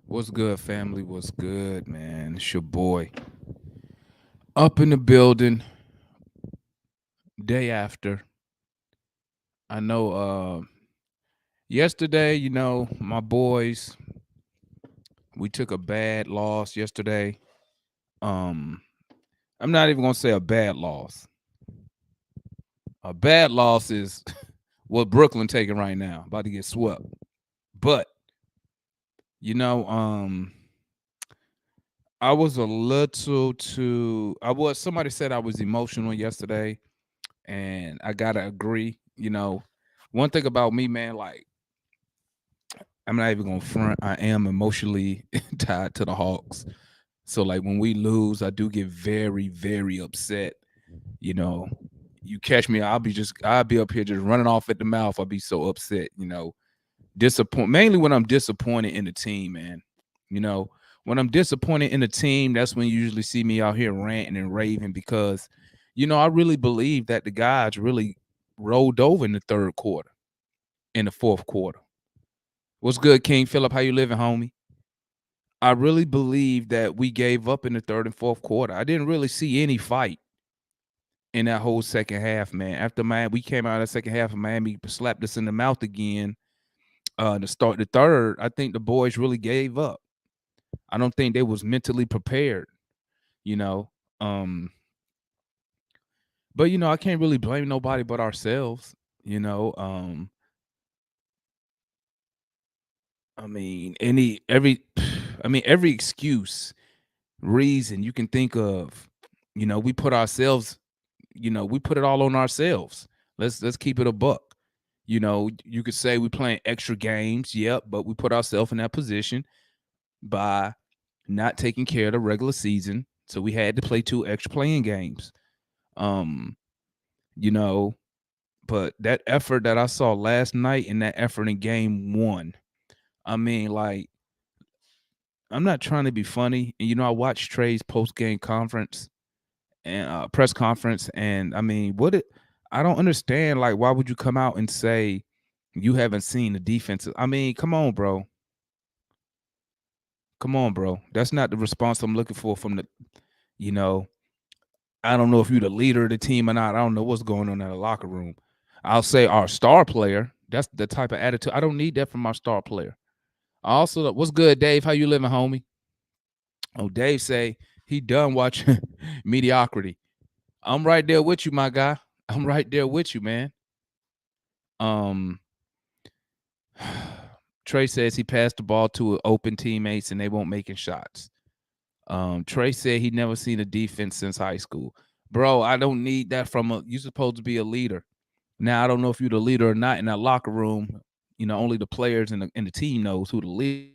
What's good, family? What's good, man? It's your boy. Up in the building, day after. I know yesterday, my boys, we took a bad loss yesterday. Um, I'm not even gonna say a bad loss. A bad loss is what Brooklyn taking right now, about to get swept. But, you know, um, I was a little too I was somebody said I was emotional yesterday, and I gotta agree. One thing about me, man, like I'm not even gonna front. I am emotionally tied to the Hawks. So like when we lose, I do get very, very upset. You know, you catch me, I'll be up here just running off at the mouth. I'll be so upset, disappoint mainly when I'm disappointed in the team, man. You know, when I'm disappointed in the team, that's when you usually see me out here ranting and raving because, I really believe that the guys really rolled over in the third quarter, in the fourth quarter. What's good, King Philip? How you living, homie? I really believe that we gave up in the third and fourth quarter. I didn't really see any fight in that whole second half, man. After Miami, we came out of the second half, and Miami slapped us in the mouth again. To start the third, I think the boys really gave up. I don't think they was mentally prepared, you know. Um, but I can't really blame nobody but ourselves, you know. I mean, any every I mean every excuse, reason you can think of, we put ourselves, we put it all on ourselves. Let's keep it a buck. You could say we playing extra games, yep, but we put ourselves in that position by not taking care of the regular season. So we had to play two extra playing games. Um, you know, but that effort that I saw last night and that effort in game one, I mean, like, I'm not trying to be funny. And I watched Trey's post game conference and press conference, and I mean, I don't understand. Like, why would you come out and say you haven't seen the defense? I mean, come on, bro. Come on, bro. That's not the response I'm looking for from the, you know, I don't know if you're the leader of the team or not. I don't know what's going on in the locker room. I'll say our star player. That's the type of attitude. I don't need that from our star player. Also, what's good, Dave? How you living, homie? Oh, Dave say he done watching mediocrity. I'm right there with you, my guy. I'm right there with you, man. Um, Trey says he passed the ball to open teammates and they won't making shots. Trey said he never seen a defense since high school. Bro, I don't need that from a. You supposed to be a leader. Now I don't know if you're the leader or not in that locker room. Only the players and the team knows who the leader.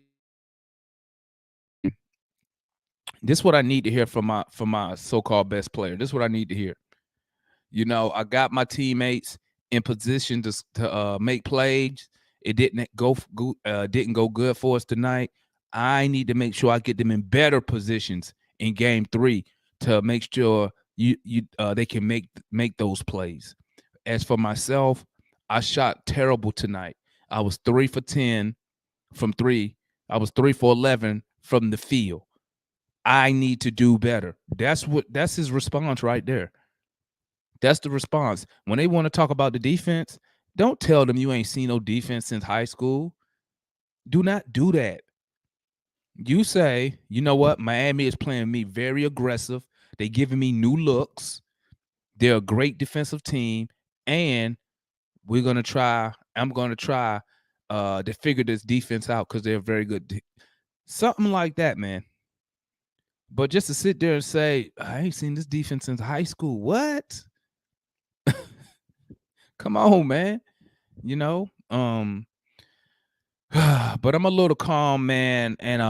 This is what I need to hear from my so-called best player. This is what I need to hear. I got my teammates in position to make plays. It didn't go good for us tonight. I need to make sure I get them in better positions in game 3 to make sure they can make those plays. As for myself, I shot terrible tonight. I was 3 for 10 from 3. I was 3 for 11 from the field. I need to do better. That's his response right there. That's the response. When they want to talk about the defense, don't tell them you ain't seen no defense since high school. Do not do that. You say, you know what? Miami is playing me very aggressive. They giving me new looks. They're a great defensive team, and I'm gonna try to figure this defense out because they're very good. Something like that, man. But just to sit there and say, I ain't seen this defense since high school. What? Come on, man. You know? But I'm a little calm, man. And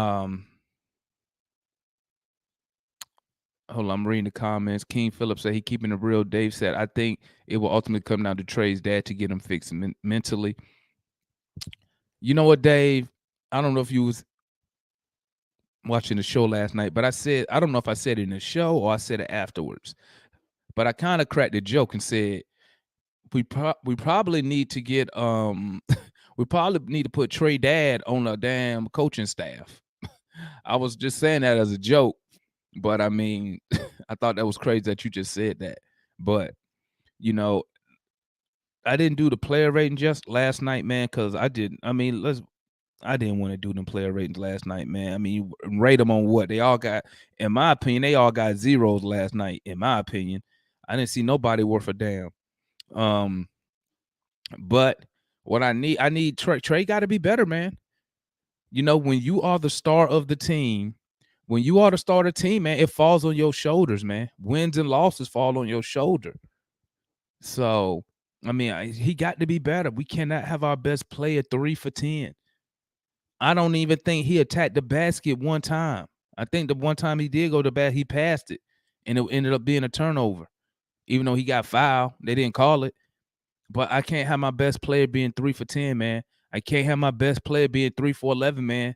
hold on, I'm reading the comments. King Phillips said he keeping it real. Dave said, I think it will ultimately come down to Trey's dad to get him fixed mentally. You know what, Dave? I don't know if you was watching the show last night, but I don't know if I said it in the show or I said it afterwards. But I kind of cracked a joke and said we probably need to get we probably need to put Trey Dad on a damn coaching staff. I was just saying that as a joke, but I mean, I thought that was crazy that you just said that. But you know, I didn't do the player rating just last night, man, because I didn't. I mean, I didn't want to do them player ratings last night, man. I mean, you rate them on what they all got. In my opinion, they all got zeros last night. In my opinion, I didn't see nobody worth a damn. But what I need Trey. Trey got to be better, man. You know, when you are the star of the team, when you are the star of the team, man, it falls on your shoulders, man. Wins and losses fall on your shoulder. So, I mean, he got to be better. We cannot have our best player 3 for 10. I don't even think he attacked the basket one time. I think the one time he did go to bat, he passed it, and it ended up being a turnover. Even though he got fouled, they didn't call it. But I can't have my best player being 3 for 10, man. I can't have my best player being 3 for 11, man.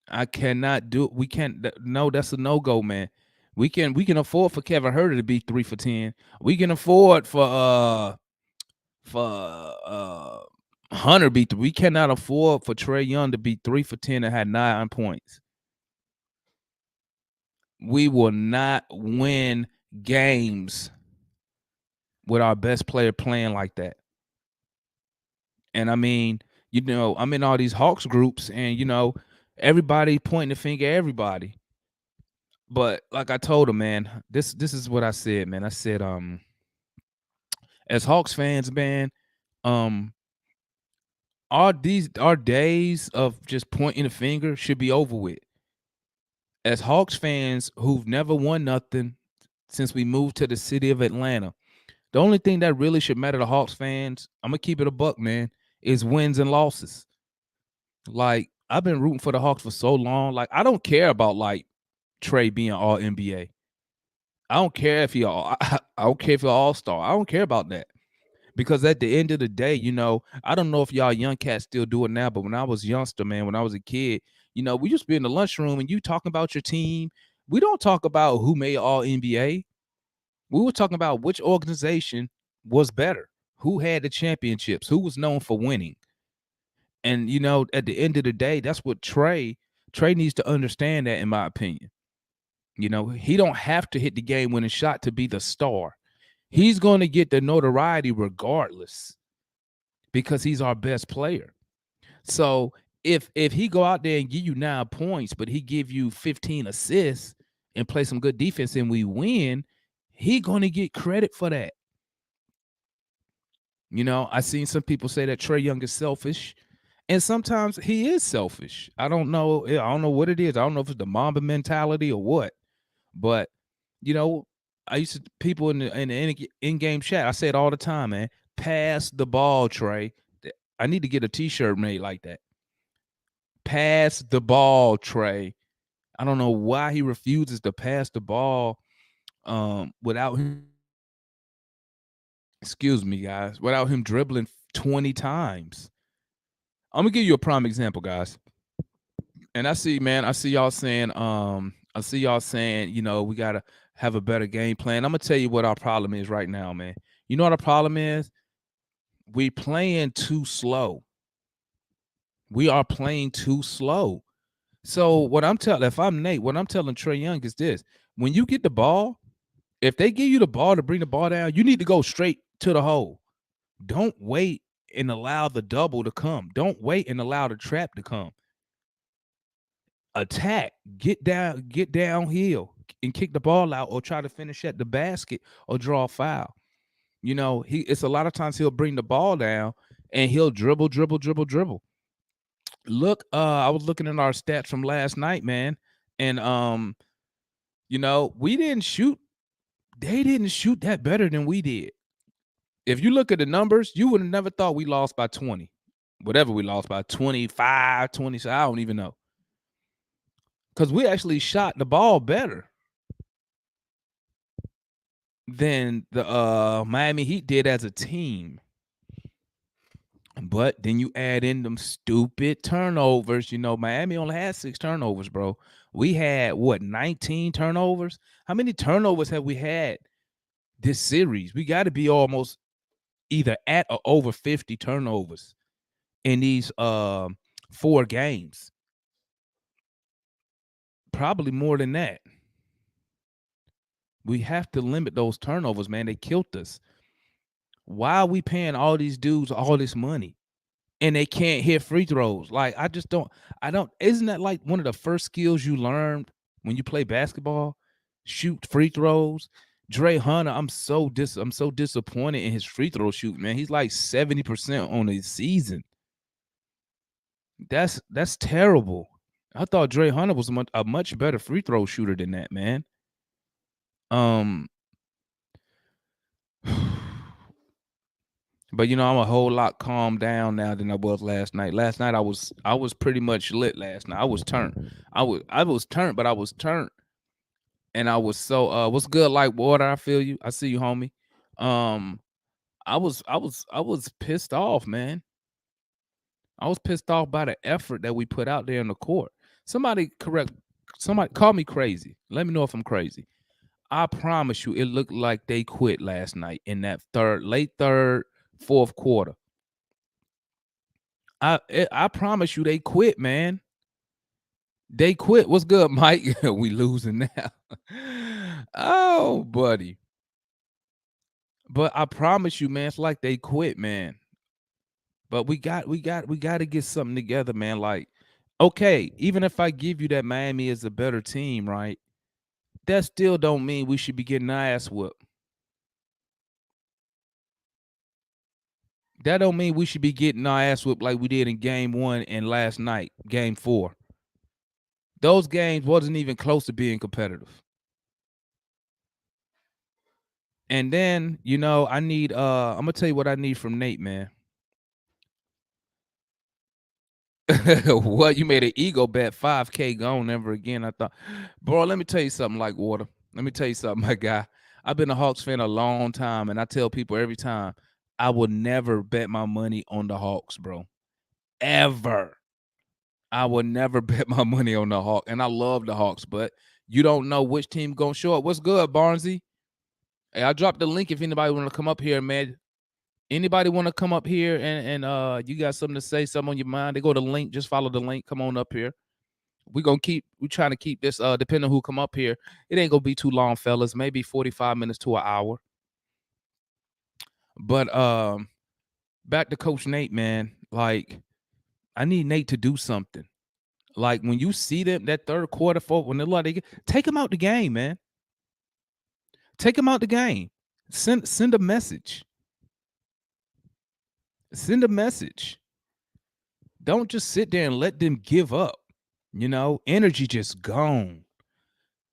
I cannot do it. We can't. No, that's a no-go, man. We can afford for Kevin Huerter to be 3 for 10. We can afford for Hunter be. We cannot afford for Trae Young to be 3 for 10 and had 9 points. We will not win games with our best player playing like that. And I mean, you know, I'm in all these Hawks groups, and you know, everybody pointing the finger at everybody. But like I told him, man, this is what I said, man. I said, as Hawks fans, man, our days of just pointing the finger should be over with. As Hawks fans who've never won nothing since we moved to the city of Atlanta, the only thing that really should matter to Hawks fans, I'm gonna keep it a buck, man, is wins and losses. Like, I've been rooting for the Hawks for so long. Like, I don't care about like Trae being all NBA. I don't care if I don't care if you're all-star. I don't care about that. Because at the end of the day, you know, I don't know if y'all young cats still do it now, but when I was youngster, man, when I was a kid, you know, we used to be in the lunchroom and you talking about your team. We don't talk about who made all NBA. We were talking about which organization was better, who had the championships, who was known for winning. And you know, at the end of the day, that's what Trae needs to understand that, in my opinion. You know, he don't have to hit the game-winning shot to be the star. He's going to get the notoriety regardless because he's our best player. So if he go out there and give you 9 points, but he give you 15 assists and play some good defense and we win, he going to get credit for that. You know, I seen some people say that Trae Young is selfish, and sometimes he is selfish. I don't know what it is. I don't know if it's the Mamba mentality or what. But you know, I used to people in the in-game chat. I say it all the time, man. Pass the ball, Trae. I need to get a T-shirt made like that. Pass the ball, Trae. I don't know why he refuses to pass the ball without him. Excuse me, guys. Without him dribbling 20 times. I'm gonna give you a prime example, guys. And I see y'all saying, you know, we gotta have a better game plan. I'm gonna tell you what our problem is right now, man. You know what our problem is? We playing too slow. We are playing too slow. So if I'm Nate, what I'm telling Trae Young is this: when you get the ball, if they give you the ball to bring the ball down, you need to go straight to the hole. Don't wait and allow the double to come. Don't wait and allow the trap to come. Attack, get downhill and kick the ball out or try to finish at the basket or draw a foul. You know, it's a lot of times he'll bring the ball down and he'll dribble. Look, I was looking at our stats from last night, man, and you know, they didn't shoot that better than we did. If you look at the numbers, you would have never thought we lost by 20. Whatever we lost by 25, 20, so I don't even know. Because we actually shot the ball better than the Miami Heat did as a team. But then you add in them stupid turnovers. You know, Miami only had 6 turnovers, bro. We had 19 turnovers? How many turnovers have we had this series? We got to be almost either at or over 50 turnovers in these 4 games. Probably more than that. We have to limit those turnovers, man. They killed us. Why are we paying all these dudes all this money and they can't hit free throws? Like, I don't, isn't that like one of the first skills you learned when you play basketball? Shoot free throws. Dre Hunter, I'm so disappointed in his free throw shoot, man. He's like 70% on the season. That's terrible. I thought Dre Hunter was a much better free throw shooter than that, man. But I'm a whole lot calmed down now than I was last night. Last night I was pretty much lit last night. I was turned. I was turned, but I was turned. And I was so what's good like water? I feel you. I see you, homie. I was pissed off, man. I was pissed off by the effort that we put out there in the court. Somebody call me crazy. Let me know if I'm crazy. I promise you, it looked like they quit last night in that late third, fourth quarter. I promise you, they quit, man. They quit. What's good, Mike? We losing now. Oh, buddy. But I promise you, man, it's like they quit, man. But we got to get something together, man. Like, okay, even if I give you that Miami is a better team, right? That still don't mean we should be getting our ass whooped. That don't mean we should be getting our ass whooped like we did in game 1 and last night, game 4. Those games wasn't even close to being competitive. And then, I need I'm gonna tell you what I need from Nate, man. What, you made an ego bet, 5K gone never again. I thought, bro, let me tell you something like water. Let me tell you something, my guy. I've been a Hawks fan a long time, and I tell people every time, I will never bet my money on the Hawks, bro. Ever. I will never bet my money on the Hawks. And I love the Hawks, but you don't know which team gonna show up. What's good, Barnesy? Hey, I dropped the link if anybody want to come up here, man. Anybody want to come up here and you got something to say, something on your mind? They go to the link, just follow the link. Come on up here. We're trying to keep this depending on who come up here. It ain't gonna be too long, fellas. Maybe 45 minutes to an hour. But back to Coach Nate, man. Like, I need Nate to do something. Like, when you see them that third quarter, when they're like, take them out the game, man. Take them out the game. Send a message. Send a message. Don't just sit there and let them give up. Energy just gone.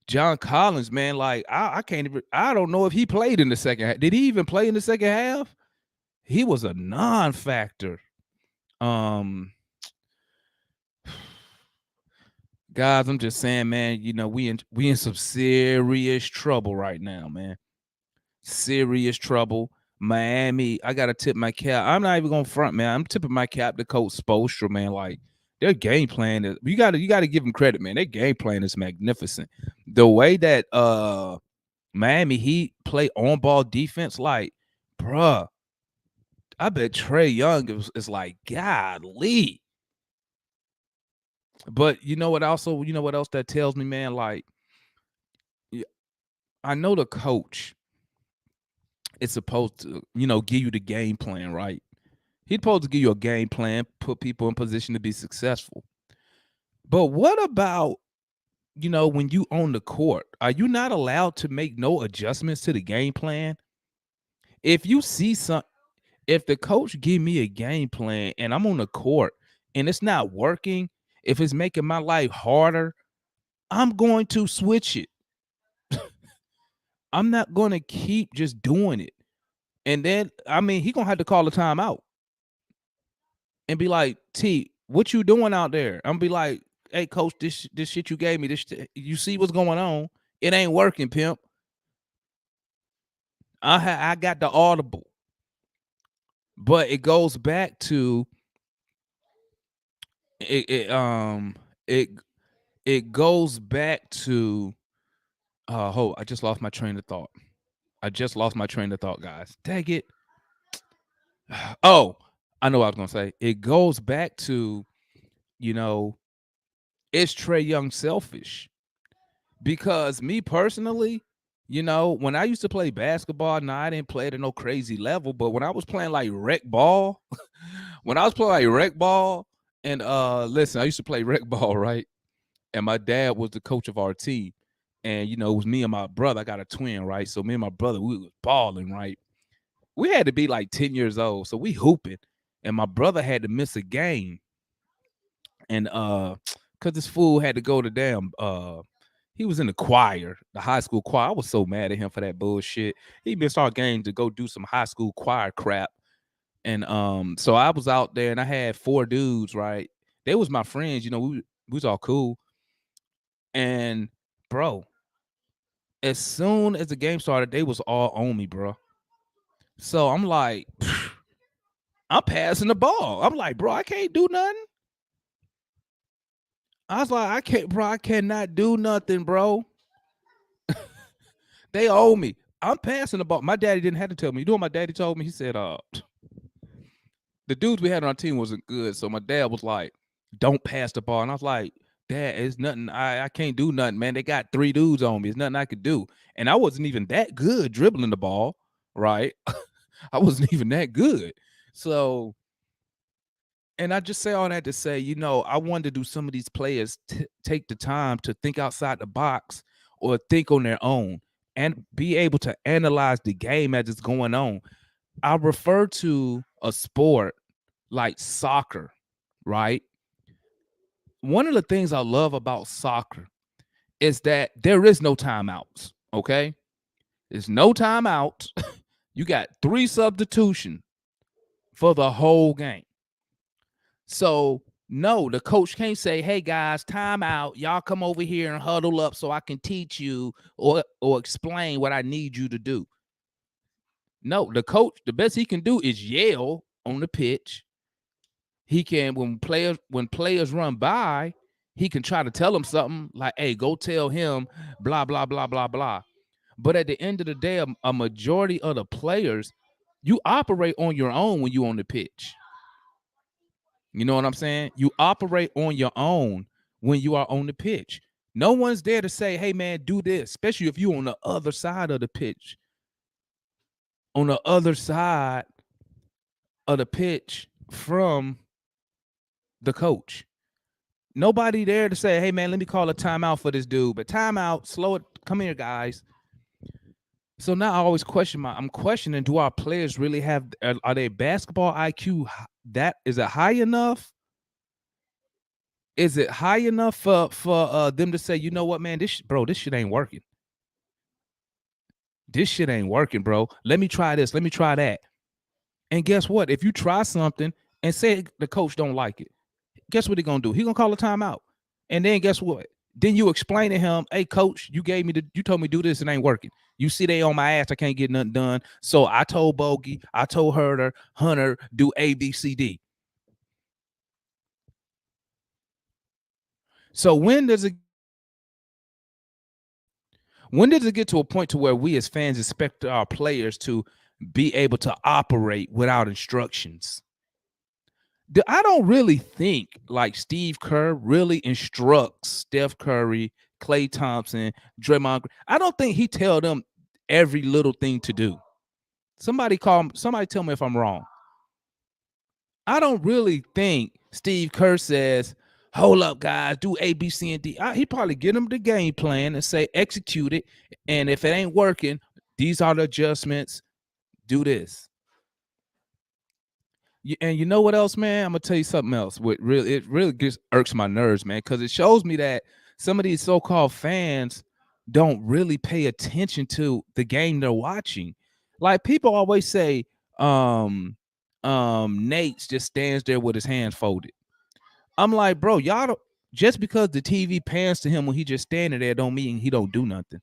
John Collins, man, like I can't even. I don't know if he played in the second half. Did he even play in the second half? He was a non-factor. Guys, I'm just saying, man. We in some serious trouble right now, man. Serious trouble. Miami, I gotta tip my cap. I'm not even gonna front, man. I'm tipping my cap to Coach Spoelstra, man. Like, their game plan is, you gotta give them credit, man. Their game plan is magnificent. The way that Miami Heat play on ball defense, like, bruh, I bet Trae Young is like, golly. But you know what else that tells me, man? Like, I know the coach is supposed to, give you the game plan, right? He's supposed to give you a game plan, put people in position to be successful. But what about, when you on the court? Are you not allowed to make no adjustments to the game plan? If you see if the coach give me a game plan and I'm on the court and it's not working, if it's making my life harder, I'm going to switch it. I'm not going to keep just doing it. And then, he going to have to call a timeout and be like, T, what you doing out there? I'm going to be like, hey, coach, this shit you gave me, you see what's going on? It ain't working, pimp. I got the audible. But it goes back to it goes back to I just lost my train of thought. Guys. Dang it. Oh, I know what I was gonna say. It goes back to, is Trae Young selfish? Because me personally, when I used to play basketball, now I didn't play at no crazy level, but when I was playing like rec ball, and listen, I used to play rec ball, right? And my dad was the coach of our team. And it was me and my brother. I got a twin, right? So me and my brother, we was balling, right? We had to be like 10 years old. So we hooping. And my brother had to miss a game. And because this fool had to go to he was in the choir, the high school choir. I was so mad at him for that bullshit. He missed our game to go do some high school choir crap. And so I was out there and I had 4 dudes, right? They was my friends, we was all cool. And bro, as soon as the game started, they was all on me, bro. So I'm like, I'm passing the ball. I'm like, bro, I can't do nothing. I was like, I cannot do nothing, bro. They owe me. I'm passing the ball. My daddy didn't have to tell me. You know what my daddy told me? He said, the dudes we had on our team wasn't good. So my dad was like, don't pass the ball. And I was like, Dad, it's nothing. I can't do nothing, man. They got 3 dudes on me. It's nothing I could do. And I wasn't even that good dribbling the ball, right? I wasn't even that good. So, and I just say all that to say, I wanted to do some of these players take the time to think outside the box or think on their own and be able to analyze the game as it's going on. I refer to a sport like soccer, right? One of the things I love about soccer is that there is no timeouts, okay? There's no timeouts. You got 3 substitutions for the whole game. So, no, the coach can't say, hey, guys, timeout. Y'all come over here and huddle up so I can teach you or explain what I need you to do. No, the coach, the best he can do is yell on the pitch. He can, when players run by, he can try to tell them something like, hey, go tell him, blah, blah, blah, blah, blah. But at the end of the day, a majority of the players, you operate on your own when you're on the pitch. You know what I'm saying? You operate on your own when you are on the pitch. No one's there to say, hey, man, do this, especially if you're on the other side of the pitch. On the other side of the pitch from the coach. Nobody there to say, hey, man, let me call a timeout for this dude. But timeout, slow it. Come here, guys. So now I always I'm questioning, do our players really have, are they basketball IQ? Is it high enough? Is it high enough for them to say, you know what, man, this shit ain't working. This shit ain't working, bro. Let me try this. Let me try that. And guess what? If you try something and say the coach don't like it, guess what he gonna do? He gonna call a timeout. And then guess what? Then you explain to him, hey, coach, you told me to do this, it ain't working. You see they on my ass, I can't get nothing done. So I told Bogey, I told Hunter, do A, B, C, D. So when does it get to a point to where we as fans expect our players to be able to operate without instructions? I don't really think like Steve Kerr really instructs Steph Curry, Klay Thompson, Draymond. I don't think he tell them every little thing to do. Somebody tell me if I'm wrong. I don't really think Steve Kerr says, hold up, guys, do A, B, C, and D. He probably get them the game plan and say, execute it. And if it ain't working, these are the adjustments. Do this. And you know what else, man? I'm gonna tell you something else. It really just irks my nerves, man, because it shows me that some of these so-called fans don't really pay attention to the game they're watching. Like people always say, Nate just stands there with his hands folded. I'm like, bro, y'all don't, just because the TV pans to him when he just standing there don't mean he don't do nothing.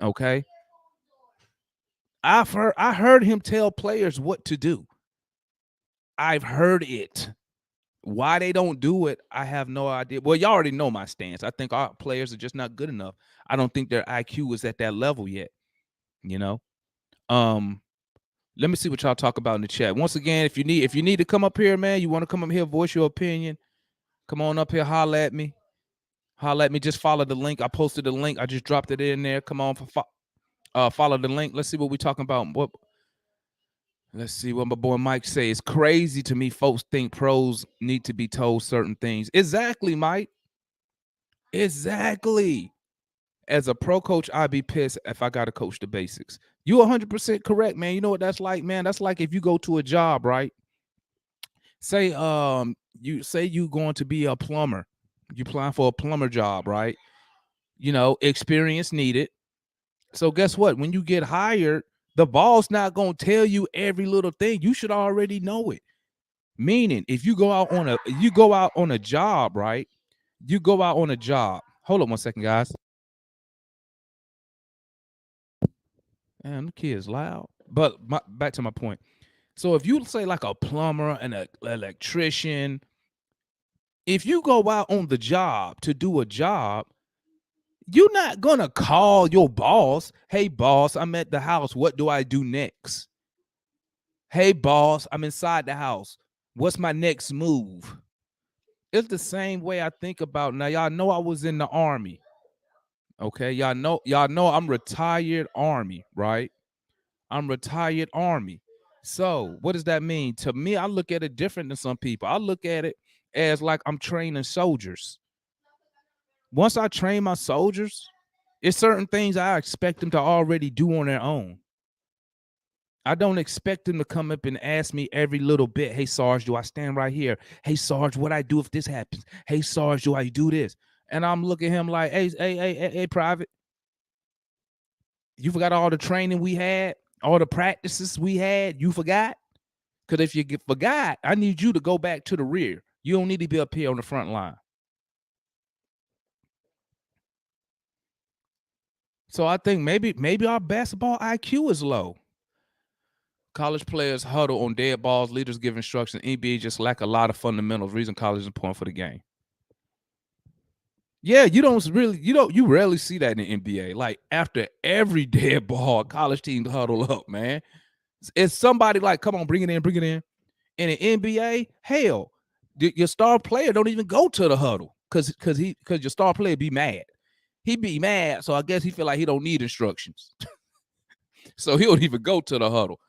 Okay. I heard him tell players what to do. I've heard it. Why they don't do it, I have no idea. Well, y'all already know my stance. I think our players are just not good enough. I don't think their IQ is at that level yet. Let me see what y'all talk about in the chat. Once again, if you need to come up here, man, you want to come up here, voice your opinion, come on up here, holler at me. Holla at me. Just follow the link. I posted the link. I just dropped it in there. Come on, follow the link. Let's see what we're talking about. Let's see what my boy Mike says. It's crazy to me. Folks think pros need to be told certain things. Exactly, Mike. Exactly. As a pro coach, I'd be pissed if I got to coach the basics. You 100% correct, man. You know what that's like, man? That's like if you go to a job, right? Say you going to be a plumber. You applying for a plumber job, right? You know, experience needed. So guess what? When you get hired, the boss not going to tell you every little thing. You should already know it. Meaning, if you go out on a job, right? You go out on a job. Hold on 1 second, guys. Man, the kid's loud. But back to my point. So if you say like a plumber and an electrician, if you go out on the job to do a job, you're not gonna call your boss, "Hey boss, I'm at the house. What do I do next?" "Hey boss, I'm inside the house. What's my next move?" It's the same way I think about now. Y'all know I was in the Army. Okay, y'all know I'm retired Army, right? I'm retired Army. So what does that mean? To me, I look at it different than some people. I look at it as like I'm training soldiers. Once I train my soldiers, it's certain things I expect them to already do on their own. I don't expect them to come up and ask me every little bit. "Hey, Sarge, do I stand right here? Hey, Sarge, what I do if this happens? Hey, Sarge, do I do this?" And I'm looking at him like, hey, Private, you forgot all the training we had, all the practices we had? You forgot? Because if you forgot, I need you to go back to the rear. You don't need to be up here on the front line. So I think maybe our basketball IQ is low. College players huddle on dead balls. Leaders give instructions. NBA just lack a lot of fundamentals. Reason college is important for the game. Yeah, you rarely see that in the NBA. Like after every dead ball, college teams huddle up, man. It's somebody like, "Come on, bring it in, bring it in." In the NBA, hell, your star player don't even go to the huddle because your star player be mad. He be mad, so I guess he feel like he don't need instructions. So he don't even go to the huddle.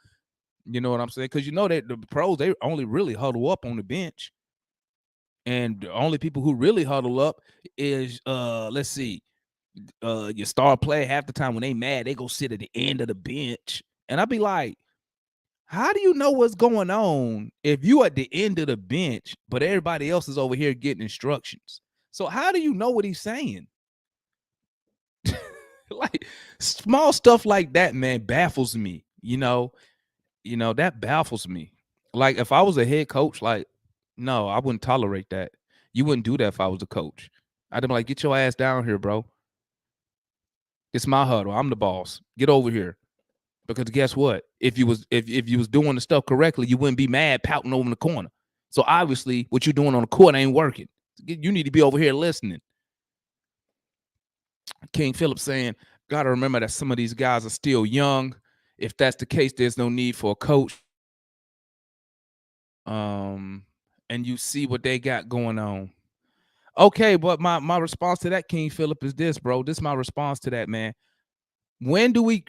You know what I'm saying? Because you know that the pros, they only really huddle up on the bench. And the only people who really huddle up is let's see, your star player. Half the time when they mad, they go sit at the end of the bench. And I'd be like, how do you know what's going on if you at the end of the bench, but everybody else is over here getting instructions? So how do you know what he's saying? Like small stuff like that, man, baffles me. That baffles me. Like if I was a head coach, like, no, I wouldn't tolerate that. You wouldn't do that if I was a coach. I'd be like, "Get your ass down here, bro. It's my huddle. I'm the boss. Get over here." Because guess what? If you was doing the stuff correctly, you wouldn't be mad pouting over in the corner. So obviously, what you're doing on the court ain't working. You need to be over here listening. King Philip saying, "Gotta remember that some of these guys are still young. If that's the case, there's no need for a coach. And you see what they got going on." Okay, but my response to that, King Philip, is this, bro. This is my response to that, man. When do we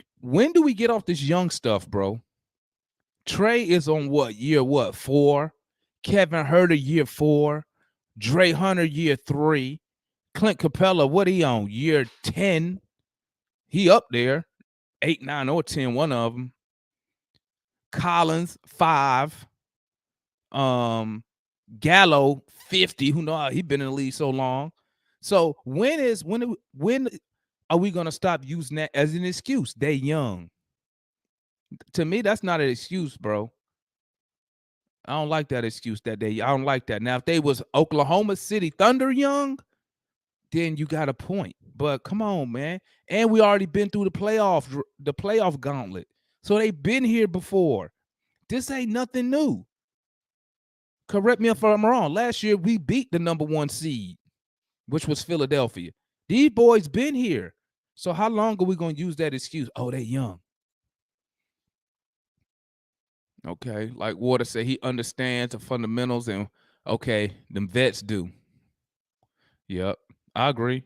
get off this young stuff, bro? Trey is on year 4? Kevin Huerter year 4. Dre Hunter year 3. Clint Capella, what he on? Year 10. He up there. 8, 9, or 10, one of them. Collins 5. Gallo 50. Who know he been in the league so long? So when are we gonna stop using that as an excuse? They young. To me, that's not an excuse, bro. I don't like that excuse I don't like that. Now, if they was Oklahoma City Thunder young, then you got a point. But come on, man. And we already been through the playoff gauntlet. So they've been here before. This ain't nothing new. Correct me if I'm wrong. Last year, we beat the number 1 seed, which was Philadelphia. These boys been here. So how long are we going to use that excuse? Oh, they young. Okay. Like Water said, he understands the fundamentals, and okay, them vets do. Yep. I agree.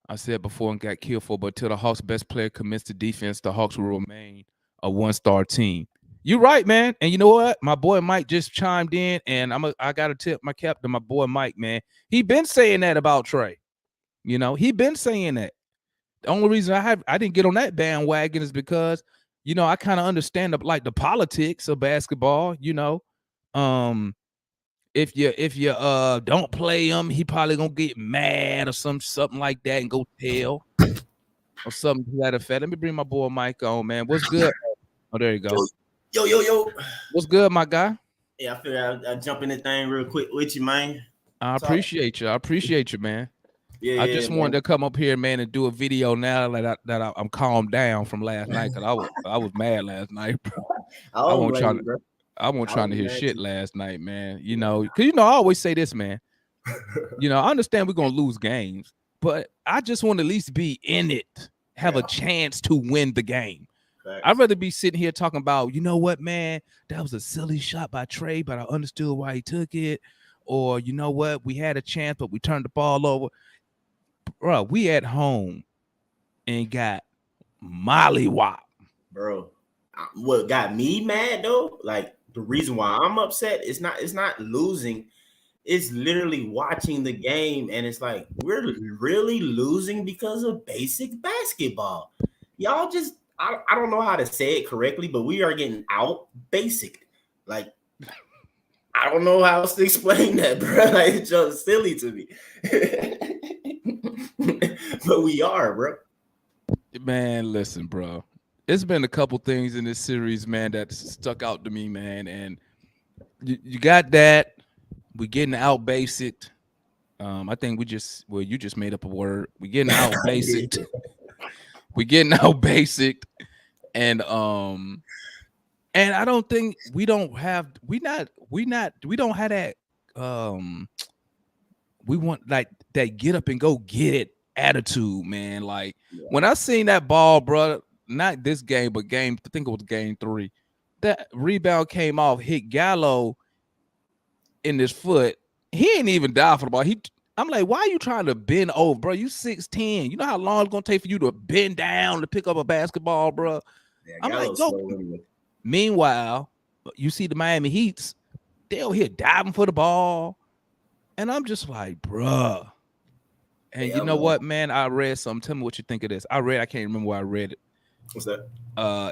I said before and got killed for, but till the Hawks' best player commits to defense, the Hawks will remain a one-star team. You're right, man. And you know what? My boy Mike just chimed in, and I got to tip my cap to my boy Mike, man. He been saying that about Trey. You know, he been saying that. The only reason I didn't get on that bandwagon is because, you know, I kind of understand the politics of basketball. You know, um, if you don't play him, he probably gonna get mad or something like that and go tell or something to that effect. Let me bring my boy Mike on, man. What's good? Oh, there you go. Yo. What's good, my guy? Yeah, I figured I'd jump in the thing real quick with you, man. I appreciate you. I appreciate you, man. Yeah, I just wanted to come up here, man, and do a video now that I'm calmed down from last night because I was mad last night, bro. I wasn't trying to hear shit last night, man. You know, because I always say this, man. You know, I understand we're gonna lose games, but I just want to at least be in it, have a chance to win the game. I'd rather be sitting here talking about, you know what, man, that was a silly shot by Trey, but I understood why he took it. Or, you know what, we had a chance, but we turned the ball over. Bro, we at home and got mollywop. Bro, what got me mad though, like the reason why I'm upset is not losing. It's literally watching the game, and it's like we're really losing because of basic basketball. Y'all just I don't know how to say it correctly, but we are getting out basic. Like I don't know how else to explain that, bro. Like it's just silly to me. But we are, bro. Man, listen, bro. It's been a couple things in this series, man, that stuck out to me, man. And you got that. We getting out basic. I think you just made up a word. We getting out basic. We getting out basic. And I don't think we don't have that we want like that get up and go get it attitude, man. Like when I seen that ball, bro, not this game, but I think it was game 3. That rebound came off, hit Gallo in his foot. He ain't even dive for the ball. I'm like, why are you trying to bend over, bro? You 6'10". You know how long it's gonna take for you to bend down to pick up a basketball, bro? Yeah, I'm like, go. Meanwhile, you see the Miami Heats, they're here diving for the ball. And I'm just like, bruh. And you know what, man? I read something. Tell me what you think of this. I can't remember where I read it. What's that?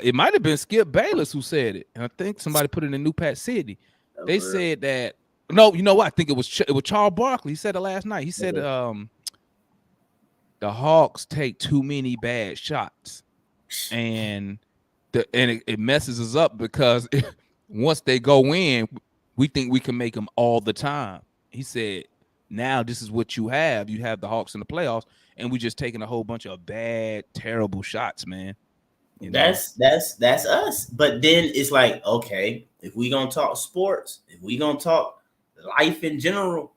It might have been Skip Bayless who said it. And I think somebody put it in New Pat City. They said that, no, you know what? I think it was Charles Barkley. He said it last night. He said the Hawks take too many bad shots. And it messes us up because once they go in, we think we can make them all the time. He said, now this is what you have. You have the Hawks in the playoffs, and we just taking a whole bunch of bad, terrible shots, man. That's us. But then it's like, okay, if we gonna talk sports, if we gonna talk life in general,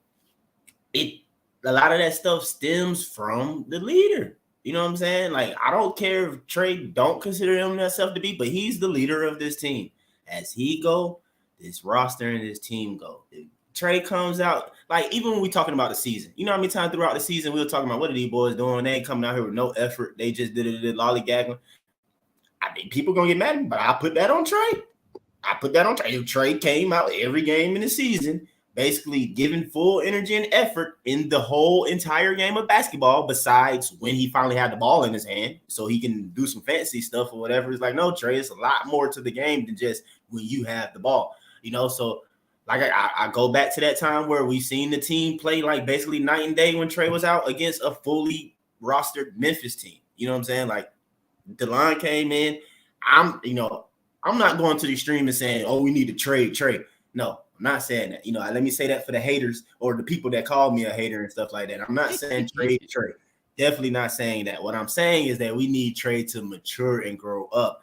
a lot of that stuff stems from the leader. You know what I'm saying? Like, I don't care if Trey don't consider himself to be, but he's the leader of this team. As he go, this roster and this team go. If Trey comes out, like even when we talking about the season, you know how many times throughout the season we were talking about what are these boys doing? They ain't coming out here with no effort. They just did lollygagging. I think people gonna get mad at me, but I put that on Trey. If Trey came out every game in the season, basically giving full energy and effort in the whole entire game of basketball, besides when he finally had the ball in his hand, so he can do some fancy stuff or whatever. It's like, no, Trey, it's a lot more to the game than just when you have the ball, you know. So, like I go back to that time where we seen the team play like basically night and day when Trey was out against a fully rostered Memphis team. You know what I'm saying? Like, DeLon came in. I'm not going to the extreme and saying, oh, we need to trade Trey. No, I'm not saying that. You know, let me say that for the haters or the people that call me a hater and stuff like that. I'm not saying trade Trey. Definitely not saying that. What I'm saying is that we need Trey to mature and grow up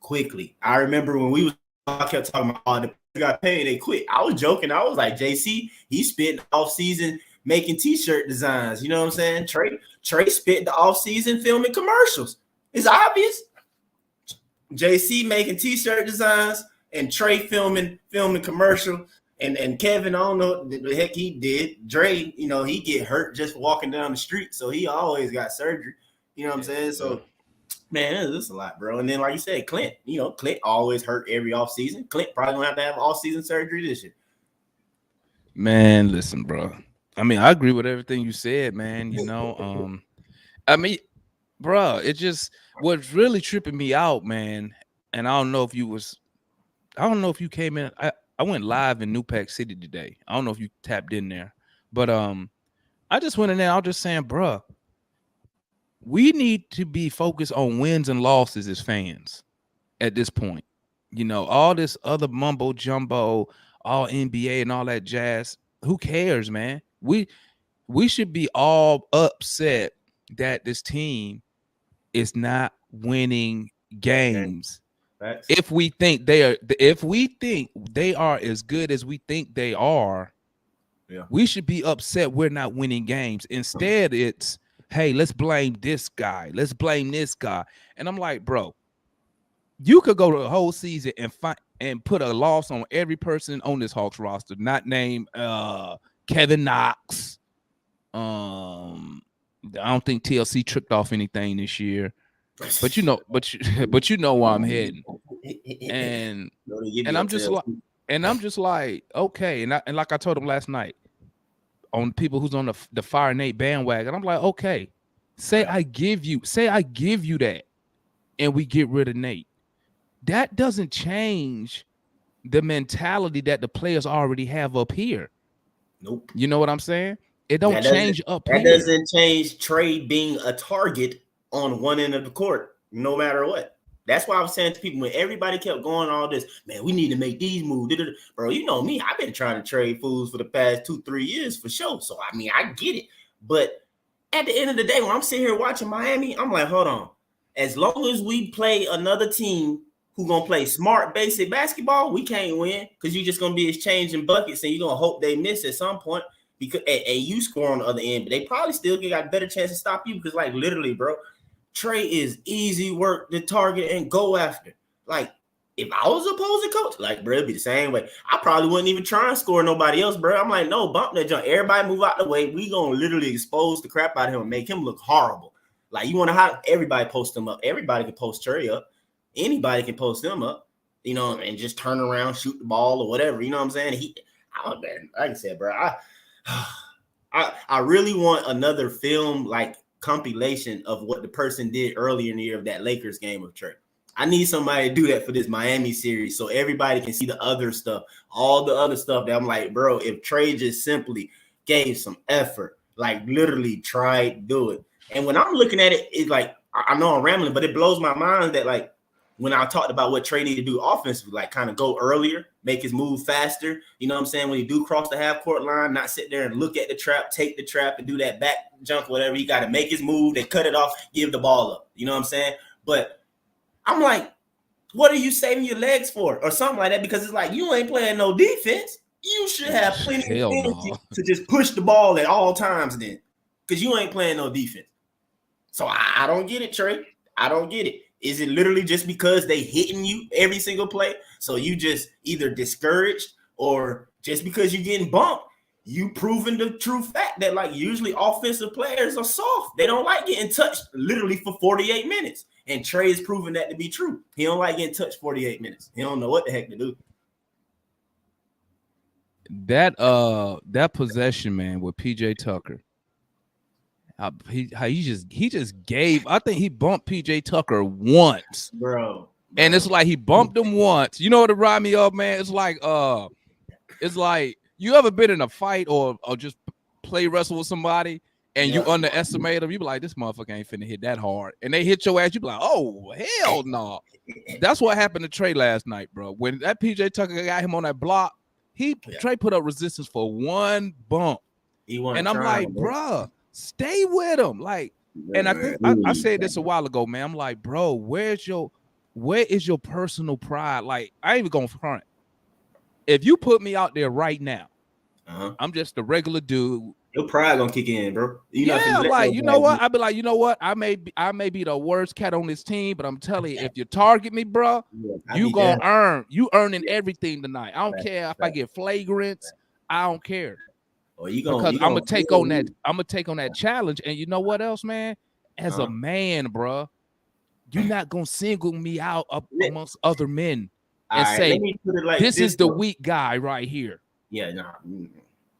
quickly. I remember when I kept talking about all the people got paid, they quit. I was joking. I was like, JC, he spent the offseason making t-shirt designs. You know what I'm saying? Trey spent the offseason filming commercials. It's obvious. JC making t-shirt designs and Trey filming commercial And Kevin, I don't know what the heck he did. Dre, you know, he get hurt just walking down the street, so he always got surgery. You know what I'm saying? So, man, this is a lot, bro. And then, like you said, Clint, you know, Clint always hurt every offseason. Clint probably gonna have to have off-season surgery this year. Man, listen, bro. I mean, I agree with everything you said, man. You know, I mean, bro, it just what's really tripping me out, man. And I don't know if you came in. I went live in New Pack City today. I don't know if you tapped in there, but I just went in there. I was just saying, bro, we need to be focused on wins and losses as fans at this point. You know, all this other mumbo jumbo, all NBA and all that jazz. Who cares, man? We should be all upset that this team is not winning games. Facts. If we think they are as good as we think they are, we should be upset we're not winning games. Instead, it's, hey, let's blame this guy. Let's blame this guy. And I'm like, bro, you could go to the whole season and put a loss on every person on this Hawks roster, not name Kevin Knox. I don't think TLC tricked off anything this year. But you know where I'm heading. And I'm just like, okay. And like I told him last night, on people who's on the Fire Nate bandwagon, I'm like, okay, say I give you that, and we get rid of Nate. That doesn't change the mentality that the players already have up here. Nope. You know what I'm saying? It don't change up here. That doesn't change Trey being a target on one end of the court, no matter what. That's why I was saying to people, when everybody kept going all this, man, we need to make these moves. Bro, you know me, I've been trying to trade fools for the past 2-3 years for sure. So, I mean, I get it. But at the end of the day, when I'm sitting here watching Miami, I'm like, hold on. As long as we play another team who going to play smart, basic basketball, we can't win, because you're just going to be exchanging buckets and you're going to hope they miss at some point. Because and you score on the other end, but they probably still got a better chance to stop you, because, like, literally, bro, Trey is easy work to target and go after. Like, if I was opposing coach, like, bro, it'd be the same way. I probably wouldn't even try and score nobody else, bro. I'm like, no, bump that jump. Everybody move out the way. We gonna literally expose the crap out of him and make him look horrible. Like, you want to have everybody post him up. Everybody can post Trey up. Anybody can post him up, you know, and just turn around, shoot the ball or whatever. You know what I'm saying? Like I said, bro, I really want another film, like, compilation of what the person did earlier in the year of that Lakers game of Trey. I need somebody to do that for this Miami series, so everybody can see the other stuff, all the other stuff that I'm like, bro, if Trey just simply gave some effort, like literally tried to do it. And when I'm looking at it, it's like, I know I'm rambling, but it blows my mind that, like, when I talked about what Trey needed to do offensively, like kind of go earlier, make his move faster. You know what I'm saying? When he do cross the half court line, not sit there and look at the trap, take the trap and do that back jump, whatever. He got to make his move, then cut it off, give the ball up. You know what I'm saying? But I'm like, what are you saving your legs for? Or something like that, because it's like, you ain't playing no defense. You should have plenty of energy to just push the ball at all times then, because you ain't playing no defense. So I don't get it, Trey. I don't get it. Is it literally just because they hitting you every single play, so you just either discouraged, or just because you're getting bumped, you proving the true fact that, like, usually offensive players are soft. They don't like getting touched literally for 48 minutes. And Trey is proving that to be true. He don't like getting touched 48 minutes. He don't know what the heck to do. That possession, man, with PJ Tucker. He just gave. I think he bumped PJ Tucker once, bro. And it's like he bumped him once. You know what it reminded me of, man? It's like you ever been in a fight or just play wrestle with somebody and you underestimate them? You be like, this motherfucker ain't finna hit that hard, and they hit your ass. You be like, oh hell no. That's what happened to Trey last night, bro. When that PJ Tucker got him on that block, Trey put up resistance for one bump, and I'm like, bro. Stay with him, like, and I think I said this a while ago, man. I'm like, bro, where is your personal pride? Like, I ain't even gonna front. If you put me out there right now, I'm just a regular dude. Your pride gonna kick in, bro. You not finna let like you know nobody what? I'd be like, you know what? I may be the worst cat on this team, but I'm telling you, if you target me, bro, I you be gonna down. you earning everything tonight. I don't Right, care if I right, get flagrants. I don't care. Or you Because gonna I'm gonna take on that. me. I'm gonna take on that challenge. And you know what else, man? As a man, bro, you're not gonna single me out up amongst other men and All right, let say me put it like this this. is the weak guy right here. Yeah, nah.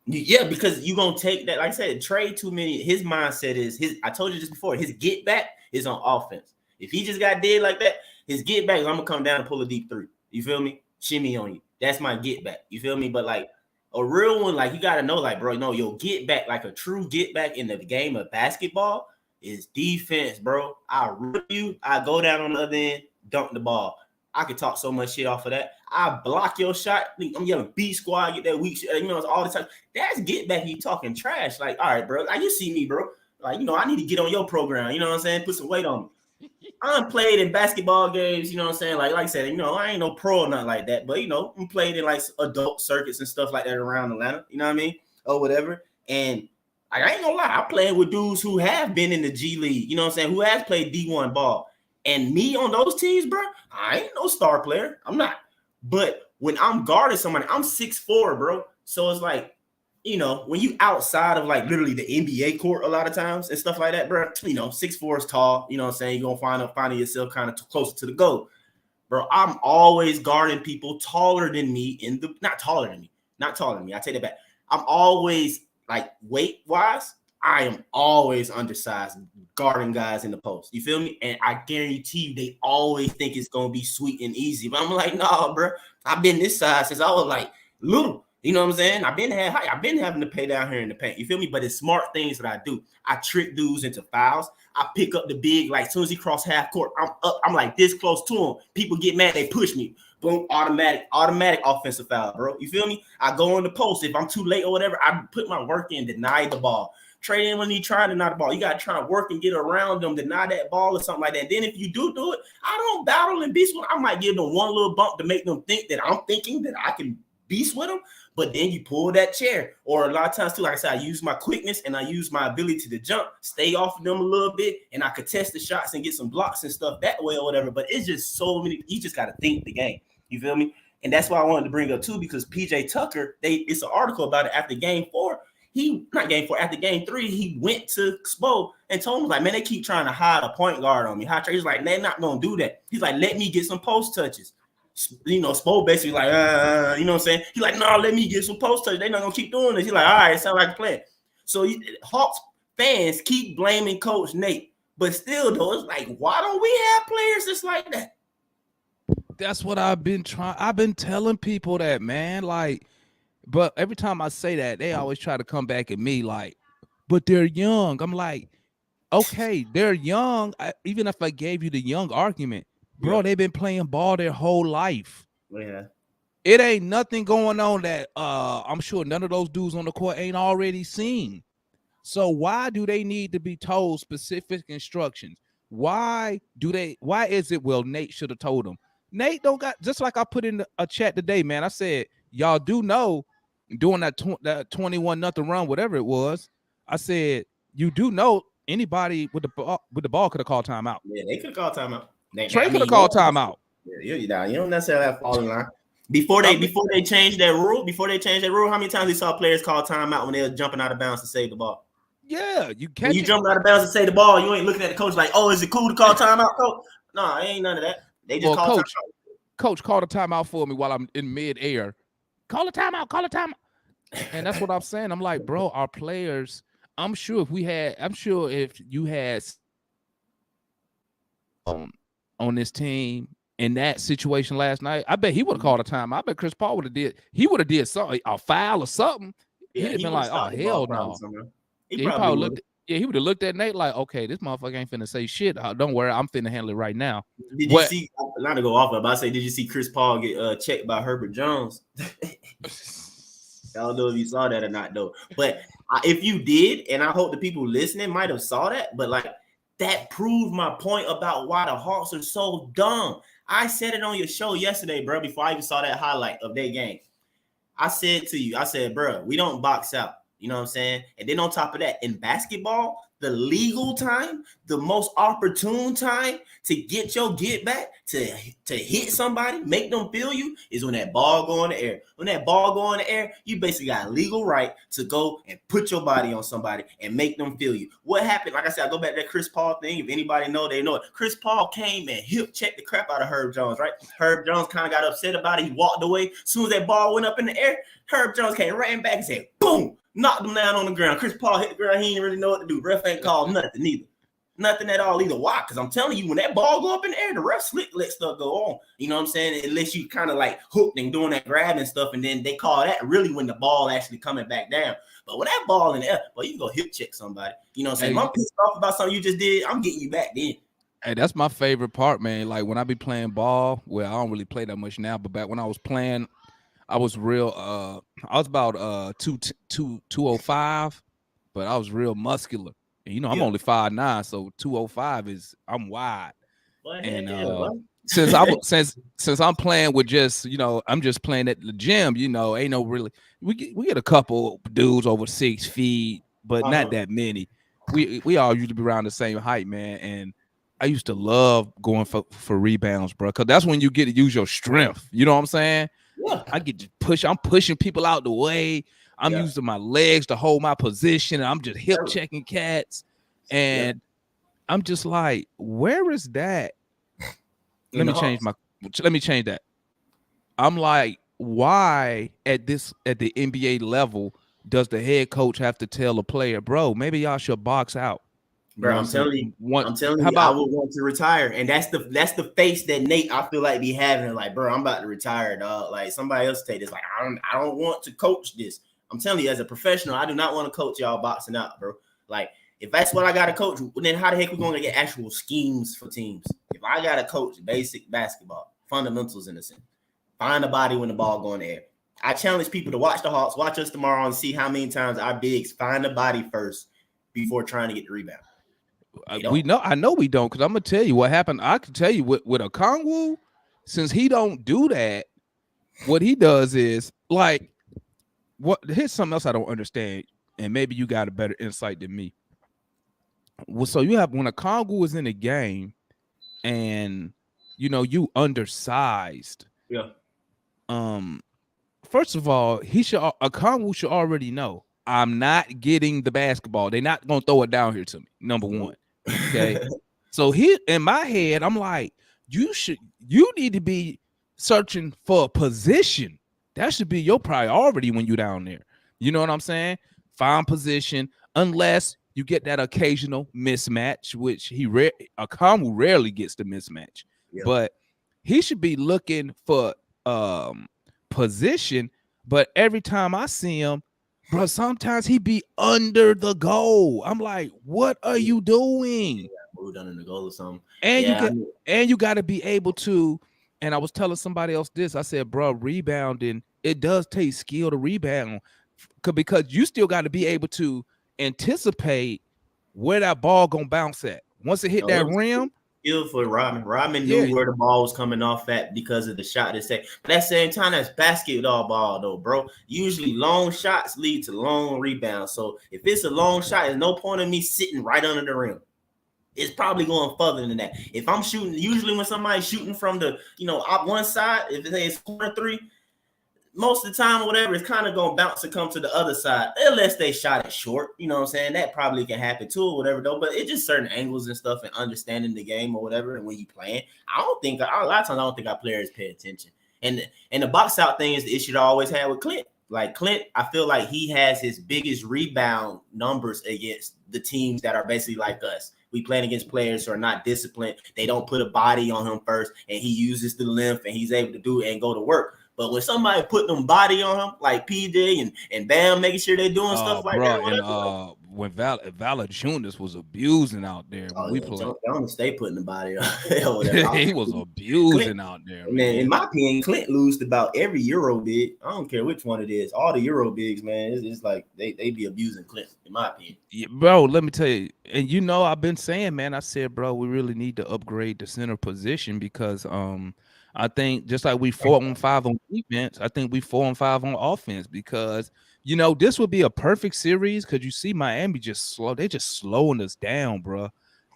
Yeah, because you gonna take that. Like I said, trade too many. His mindset is his. I told you just before. His get back is on offense. If he just got dead like that, his get back is I'm gonna come down and pull a deep three. You feel me? Shimmy on you. That's my get back. You feel me? But like a real one, like you gotta know, like bro, no, your get back, like a true get back in the game of basketball is defense, bro. I rip you. I go down on the other end, dunk the ball. I could talk so much shit off of that. I block your shot. I'm yelling B squad, get that weak shit. You know, it's all the time. That's get back. You talking trash. Like, all right, bro. Like, you see me, bro. Like, you know, I need to get on your program. You know what I'm saying? Put some weight on me. I'm played in basketball games. You know what I'm saying? Like I said, you know, I ain't no pro or nothing like that. But, you know, I'm played in like adult circuits and stuff like that around Atlanta. You know what I mean? Or whatever. And I ain't gonna lie. I'm playing with dudes who have been in the G League. You know what I'm saying? Who has played D1 ball. And me on those teams, bro, I ain't no star player. I'm not. But when I'm guarding somebody, I'm 6'4", bro. So it's like, you know, when you outside of like literally the NBA court a lot of times and stuff like that, bro, you know, 6'4" is tall. You know what I'm saying? You're going to find yourself kind of closer to the goal. Bro, I'm always guarding people taller than me not taller than me. I take that back. I'm always like weight-wise, I am always undersized guarding guys in the post. You feel me? And I guarantee you, they always think it's gonna be sweet and easy. But I'm like, nah, bro. I've been this size since I was like little. You know what I'm saying? I've been having to pay down here in the paint. You feel me? But it's smart things that I do. I trick dudes into fouls. I pick up the big, like as soon as he cross half court, I'm up. I'm like this close to him. People get mad. They push me. Boom, automatic offensive foul, bro. You feel me? I go on the post. If I'm too late or whatever, I put my work in, deny the ball. Trade in when he trying to deny the ball. You got to try to work and get around them, deny that ball or something like that. Then if you do it, I don't battle and beast with them. I might give them one little bump to make them think that I'm thinking that I can beast with them. But then you pull that chair. Or a lot of times too, like I said, I use my quickness and I use my ability to jump, stay off of them a little bit, and I contest the shots and get some blocks and stuff that way or whatever. But it's just so many. You just got to think the game. You feel me? And that's why I wanted to bring up too, because PJ Tucker, it's an article about it after game 4. After game 3, he went to Spo and told him, like, man, they keep trying to hide a point guard on me. He's like, they're not going to do that. He's like, let me get some post touches. You know, Spo basically like, you know what I'm saying? He's like, no, let me get some post touches. They're not going to keep doing this. He's like, all right, it sounds like a plan. So Hawks fans keep blaming Coach Nate. But still, though, it's like, why don't we have players that's like that? That's what I've been trying. I've been telling people that, man. Like, but every time I say that, they always try to come back at me like, but they're young. I'm like, okay, they're young. Even if I gave you the young argument, bro, they've been playing ball their whole life. Yeah. It ain't nothing going on that I'm sure none of those dudes on the court ain't already seen. So why do they need to be told specific instructions? Why is it, well, Nate should have told them? Nate don't got, just like I put in a chat today, man. I said, y'all do know doing that 21-0 run, whatever it was. I said, you do know anybody with the ball could have called timeout. Yeah, they could have called timeout. Trey could have called timeout. Yeah, you don't necessarily have to fall in line. Before they changed that rule, how many times we saw players call timeout when they were jumping out of bounds to save the ball? Yeah, you jump out of bounds to save the ball, you ain't looking at the coach like, oh, is it cool to call timeout, coach? No, ain't none of that. They just call timeout. Coach, call a timeout for me while I'm in midair. Call a timeout. And that's what I'm saying. I'm like, bro, our players, I'm sure if you had on this team in that situation last night, I bet he would have called a timeout. I bet Chris Paul would have did something, a foul or something. He'd have been like, oh, hell no. He would have looked at Nate like, okay, this motherfucker ain't finna say shit. Don't worry, I'm finna handle it right now. Did you see, not to go off of, but I say, did you see Chris Paul get checked by Herbert Jones? I don't know if you saw that or not, though. But if you did, and I hope the people listening might have saw that, but like that proved my point about why the Hawks are so dumb. I said it on your show yesterday, bro, before I even saw that highlight of their game. I said to you, bro, we don't box out. You know what I'm saying? And then on top of that, in basketball, the legal time, the most opportune time to get your get back, to hit somebody, make them feel you, is when that ball go in the air. When that ball go in the air, you basically got a legal right to go and put your body on somebody and make them feel you. What happened? Like I said, I go back to that Chris Paul thing. If anybody know, they know it. Chris Paul came and hip checked the crap out of Herb Jones, right? Herb Jones kind of got upset about it. He walked away. As soon as that ball went up in the air, Herb Jones came right back and said, boom, knocked him down on the ground. Chris Paul hit the ground. He didn't really know what to do. Ref ain't called nothing either. Nothing at all either. Why? Because I'm telling you, when that ball go up in the air, the ref slick let stuff go on. You know what I'm saying? Unless you kind of like hooked and doing that grabbing stuff, and then they call that really when the ball actually coming back down. But when that ball in the air, well, you can go hip check somebody. You know what I'm saying? If I'm pissed off about something you just did, I'm getting you back then. Hey, that's my favorite part, man. Like when I be playing ball, well, I don't really play that much now, but back when I was playing, I was real I was about 205, but I was real muscular. And you know, I'm only 5'9", so 205 is I'm wide. Well, and yeah, since I'm playing with just, you know, I'm just playing at the gym, you know, ain't no really we get a couple dudes over 6 feet, but not that many. We all usually be around the same height, man. And I used to love going for rebounds, bro, because that's when you get to use your strength. You know what I'm saying? Yeah. I get to push. I'm pushing people out the way. I'm using my legs to hold my position. And I'm just hip checking cats. And I'm just like, where is that? Let me change that. I'm like, why at the NBA level does the head coach have to tell a player, bro, maybe y'all should box out? Bro, I'm telling you, I would want to retire. And that's the face that Nate, I feel like, be having. Like, bro, I'm about to retire, dog. Like, somebody else take this. Like, I don't want to coach this. I'm telling you, as a professional, I do not want to coach y'all boxing out, bro. Like, if that's what I got to coach, then how the heck we going to get actual schemes for teams? If I got to coach basic basketball, fundamentals in a sense, find a body when the ball go in the air. I challenge people to watch the Hawks, watch us tomorrow, and see how many times our bigs find the body first before trying to get the rebound. I know we don't, because I'm gonna tell you what happened. I can tell you with Okongwu, since he don't do that, what he does is like here's something else I don't understand, and maybe you got a better insight than me. Well, so you have when Okongwu is in the game, and you know you undersized. Yeah. First of all, Okongwu should already know I'm not getting the basketball. They're not gonna throw it down here to me. Number one. Okay. So here in my head, I'm like, you need to be searching for a position. That should be your priority when you're down there. You know what I'm saying? Find position, unless you get that occasional mismatch, which Okongwu rarely gets the mismatch. Yeah. But he should be looking for position. But every time I see him, bro, sometimes he be under the goal. I'm like, what are you doing? Yeah, moved under the goal or something. And you got to be able to. And I was telling somebody else this. I said, bro, rebounding, it does take skill to rebound, because you still got to be able to anticipate where that ball gonna bounce at. Once it hit that rim. Skill for Rodman. Rodman knew where the ball was coming off at because of the shot that set. But at the same time, that's basketball though, bro. Usually long shots lead to long rebounds. So if it's a long shot, there's no point in me sitting right under the rim. It's probably going further than that. If I'm shooting, usually when somebody's shooting from the, up one side, if it's corner three, most of the time or whatever, it's kind of going to bounce and come to the other side, unless they shot it short. You know what I'm saying? That probably can happen too or whatever, though. But it's just certain angles and stuff and understanding the game or whatever. And when you playing, a lot of times I don't think our players pay attention. And the box out thing is the issue that I always had with Clint. Like Clint, I feel like he has his biggest rebound numbers against the teams that are basically like us. We playing against players who are not disciplined. They don't put a body on him first, and he uses the length, and he's able to do it and go to work. But when somebody put them body on him, like PJ and Bam, making sure they're doing stuff like that. And when Valanciunas was abusing out there when we played, don't stay putting the body on. He was abusing out there. Man, in my opinion, Clint lost about every Euro big. I don't care which one it is. All the Euro bigs, man, it's like they be abusing Clint. In my opinion, bro. Let me tell you, And you know, I've been saying, man, I said, bro, we really need to upgrade the center position because I think just like we 4-on-5 on defense, I think we 4-on-5 on offense because you know this would be a perfect series because you see Miami just slow, they just slowing us down, bro.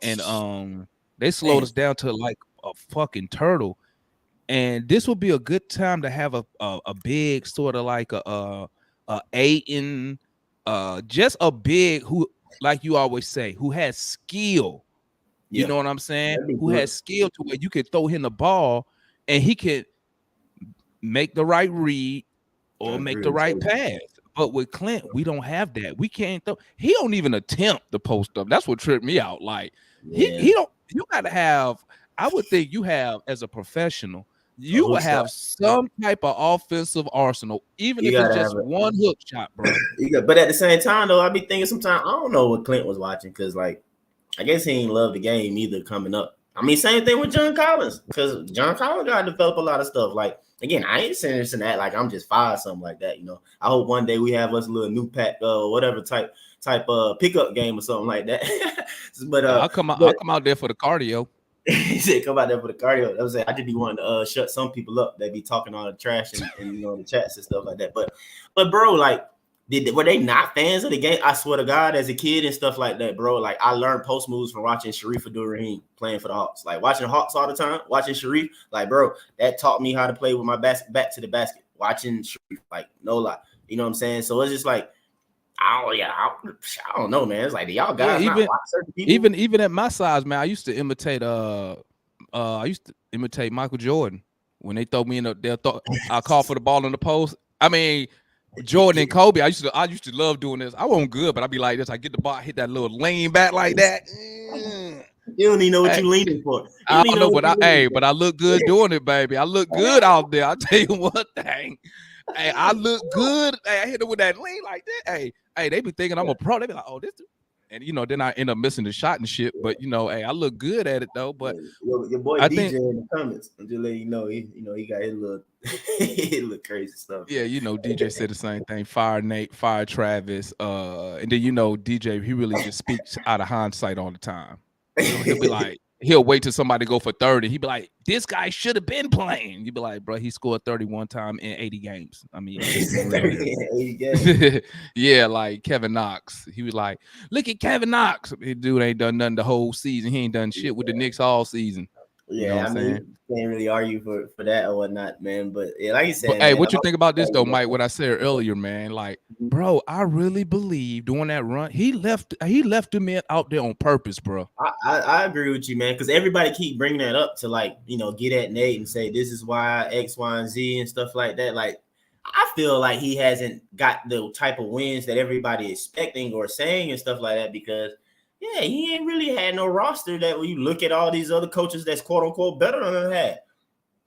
And they slowed Man, us down to like a fucking turtle. And this would be a good time to have a big sort of like a Aiton, just a big who, like you always say, who has skill. You yeah, know what I'm saying? that'd be Who good. has skill to where you can throw him the ball and he can make the right read I or make agree the with right you. pass. But with Clint, we don't have that. We can't throw. He don't even attempt the post up. That's what tripped me out. Like Yeah, he don't. You got to have. I would think you have as a professional. a You hook will shot. have some type of offensive arsenal, even You if it's gotta have just one hook shot, bro. but at the same time, though, I be thinking sometimes I don't know what Clint was watching because, like, I guess he ain't love the game either coming up. I mean, same thing with John Collins because John Collins got to develop a lot of stuff. Like, again, I ain't saying this and that like I'm just fired something like that. You know, I hope one day we have us a little new pack whatever type pickup game or something like that. but I'll come out. I'll come out there for the cardio. he said come out there for the cardio. I was saying I just be wanting to shut some people up. They be talking all the trash and you know the chats and stuff like that. But bro, like were they not fans of the game? I swear to God, as a kid and stuff like that, bro. Like I learned post moves from watching Sharif Abdul-Rahim playing for the Hawks. Like watching Hawks all the time, watching Sharif, like bro, that taught me how to play with my back to the basket. Watching Sharif, like no lie. You know what I'm saying? So it's just like I don't know, man. It's like y'all Yeah, guys not watch certain people. even at my size, man, I used to imitate Michael Jordan when they throw me in I call for the ball in the post. I mean, Jordan and Kobe, I used to love doing this. I wasn't good, but I'd be like this. I get the ball, hit that little lean back like that. You don't even know what Hey, you leaning for. You I don't even don't know know, what you leaning for. but I look good doing it, baby. I look good out there. I'll tell you one thing. Hey, I look good. Hey, I hit it with that lean like that. Hey, they be thinking I'm a pro. They be like, oh, this dude. And you know, then I end up missing the shot and shit. But you know, hey, I look good at it though. But Your boy I DJ think, in the comments. I'm just letting you know, he got his little, his little crazy stuff. yeah, you know, DJ said the same thing. Fire Nate, fire Travis. And then you know, DJ, he really just speaks out of hindsight all the time. You know, he'll be like, he'll wait till somebody go for 30. He'd be like, this guy should have been playing. You'd be like, bro, he scored 31 time in 80 games. I mean, let's be real here. Yeah, like Kevin Knox. He was like, look at Kevin Knox. This dude ain't done nothing the whole season. He ain't done shit with the Knicks all season. You know Yeah, what I I'm saying? mean, can't really argue for that or whatnot, man. But yeah, like you But said, hey, man, what you think about this though, Mike? What I said earlier, man. Like, bro, I really believe during that run, he left the men out there on purpose, bro. I agree with you, man, because everybody keep bringing that up to like get at Nate and say this is why X, Y, and Z and stuff like that. Like, I feel like he hasn't got the type of wins that everybody is expecting or saying and stuff like that because yeah, he ain't really had no roster that when you look at all these other coaches that's quote unquote better than him had.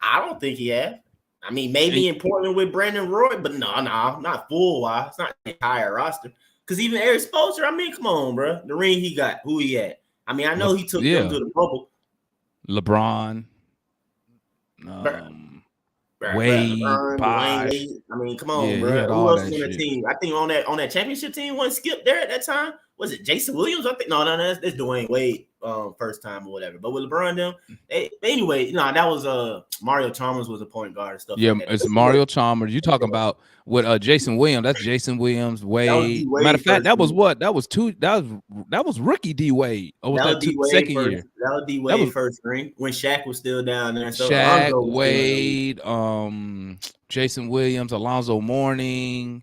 I don't think he had. I mean, maybe in Portland with Brandon Roy, but no, not full wise. It's not the entire roster. Because even Eric Spoelstra, I mean, come on, bro. The ring he got, who he had. I mean, I know he took them to the bubble. LeBron, Wade, Bosh. Wade. I mean, come on, Yeah, bro. he had Who all else that was on that shit. team? I think on that championship team wasn't Skip there at that time. Was it Jason Williams? I think no, that's Dwayne Wade first time or whatever. But with LeBron them, anyway, that was Mario Chalmers was a point guard and stuff Yeah, like that. it's Mario Chalmers. You talking about with Jason Williams? That's Jason Williams, Wade. Matter of fact, that was what? That was rookie D Wade. Or was that second year? That was D Wade first ring when Shaq was still down there. So Shaq, Wade, Jason Williams, Alonzo Mourning.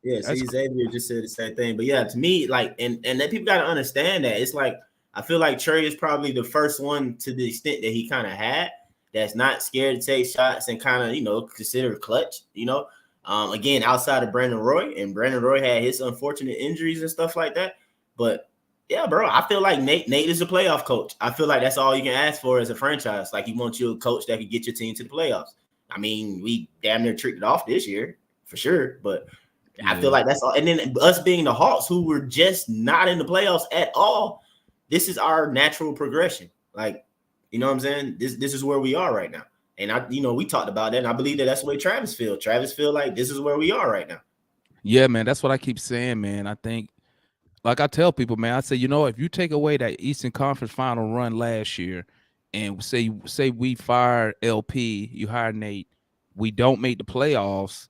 Yeah, see, Xavier just said the same thing. But yeah, to me, like, and that people got to understand that it's like I feel like Trey is probably the first one to the extent that he kind of had that's not scared to take shots and kind of consider clutch. Again, outside of Brandon Roy, and Brandon Roy had his unfortunate injuries and stuff like that. But yeah, bro, I feel like Nate is a playoff coach. I feel like that's all you can ask for as a franchise. Like, he wants you a coach that can get your team to the playoffs. I mean, we damn near tricked it off this year for sure, but I feel like that's all. And then us being the Hawks, who were just not in the playoffs at all, this is our natural progression. Like, you know what I'm saying? This is where we are right now. And we talked about that, and I believe that's the way Travis feels. Travis feel like this is where we are right now. Yeah, man, that's what I keep saying, man. I think like I tell people, man, I say, you know, if you take away that Eastern Conference Final run last year, and say we fire LP, you hire Nate, we don't make the playoffs.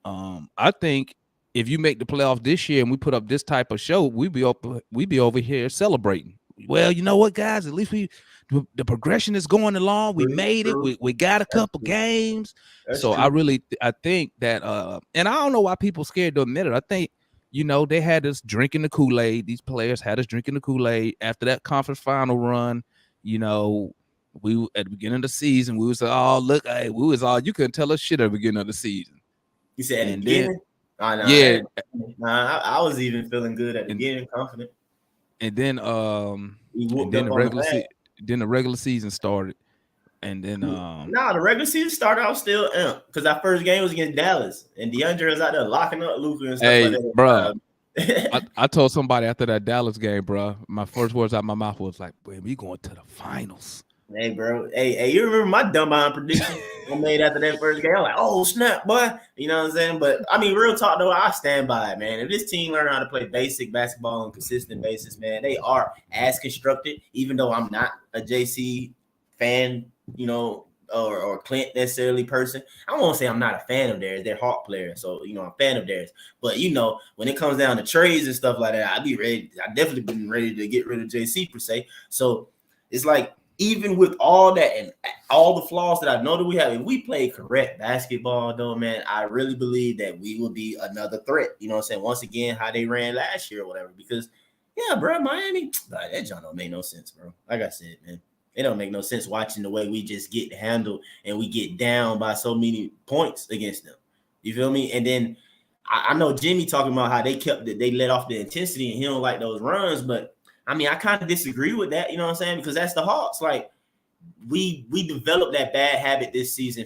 I think if you make the playoffs this year and we put up this type of show, we'd be over here celebrating. Well, you know what, guys? At least the progression is going along. We made it. We got a couple games. So I think that and I don't know why people scared to admit it. I think, you know, they had us drinking the Kool-Aid. These players had us drinking the Kool-Aid after that conference final run. You know, we at the beginning of the season, we was like, oh, look, hey, we was all, you couldn't tell us shit at the beginning of the season. You said at the beginning? Yeah. I was even feeling good at the beginning, confident. And then the regular season started. And then the regular season started, I was still amped because our first game was against Dallas, and DeAndre was out there locking up Luka and stuff like that. Bro, I told somebody after that Dallas game, bro, my first words out my mouth was like, "Boy, we going to the finals." Hey, bro. Hey, you remember my dumb behind prediction I made after that first game? I'm like, oh, snap, boy. You know what I'm saying? But, I mean, real talk, though, I stand by it, man. If this team learn how to play basic basketball on a consistent basis, man, they are as constructed, even though I'm not a JC fan, you know, or Clint necessarily person. I don't want to say I'm not a fan of theirs. They're Hawk players, so, you know, I'm a fan of theirs. But, you know, when it comes down to trades and stuff like that, I'd be ready. I definitely been ready to get rid of JC, per se. So, it's like, even with all that and all the flaws that I know that we have, if we play correct basketball, though, man, I really believe that we will be another threat. You know what I'm saying? Once again, how they ran last year or whatever. Because, yeah, bro, Miami, that John don't make no sense, bro. Like I said, man, it don't make no sense watching the way we just get handled and we get down by so many points against them. You feel me? And then I know Jimmy talking about how they let off the intensity and he don't like those runs, but I mean, I kind of disagree with that, you know what I'm saying? Because that's the Hawks. Like, we developed that bad habit this season,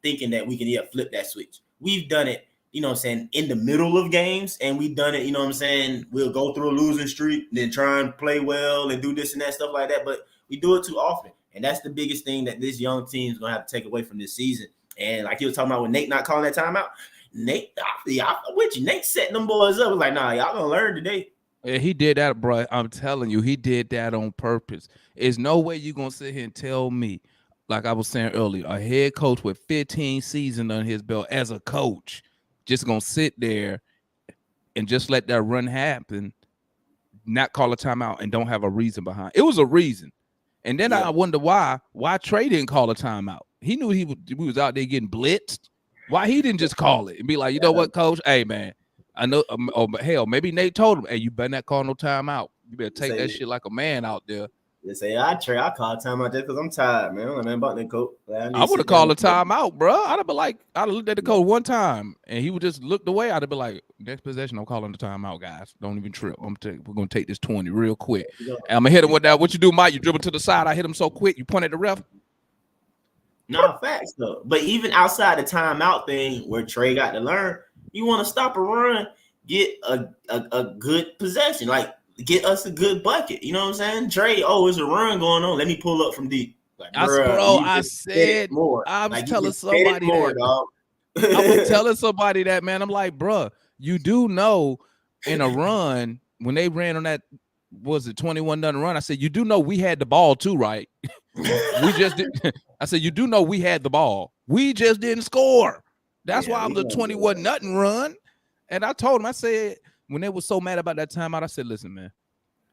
thinking that we can flip that switch. We've done it, you know what I'm saying, in the middle of games, and we've done it, you know what I'm saying, we'll go through a losing streak, then try and play well and do this and that, stuff like that, but we do it too often. And that's the biggest thing that this young team is going to have to take away from this season. And like you were talking about with Nate not calling that timeout, Nate, I'm with you. Nate setting them boys up. It was like, nah, y'all going to learn today. Yeah, he did that, bro. I'm telling you, he did that on purpose. There's no way you're going to sit here and tell me, like I was saying earlier, a head coach with 15 seasons on his belt as a coach just going to sit there and just let that run happen, not call a timeout, and don't have a reason behind it. It was a reason. And then I wonder why Trey didn't call a timeout. He knew he was out there getting blitzed. Why he didn't just call it and be like, you know what, coach? Hey, man. I know, hell, maybe Nate told him, hey, you better not call no timeout. You better take that shit like a man out there. They say, I call a timeout just because I'm tired, man. I'm about that coach. I would have called a timeout, bro. I'd have been like, I'd have looked at the coach one time, and he would just look away. I'd have been like, next possession, I'm calling the timeout, guys. Don't even trip. We're going to take this 20 real quick. And I'm going to hit him with that. What you do, Mike? You dribble to the side. I hit him so quick. You point at the ref. No, facts, though. But even outside the timeout thing where Trey got to learn, you want to stop a run, get a good possession, like get us a good bucket. You know what I'm saying? Trey, there's a run going on. Let me pull up from deep. Like, I said more. I was telling somebody more, dog. I was telling somebody that, man. I'm like, bro, you do know in a run when they ran on that, was it 21-0 run? I said, you do know we had the ball too, right? We just did. I said, you do know we had the ball. We just didn't score. That's why I'm the 21-0 run. And I told him, I said, when they were so mad about that timeout, I said, listen, man,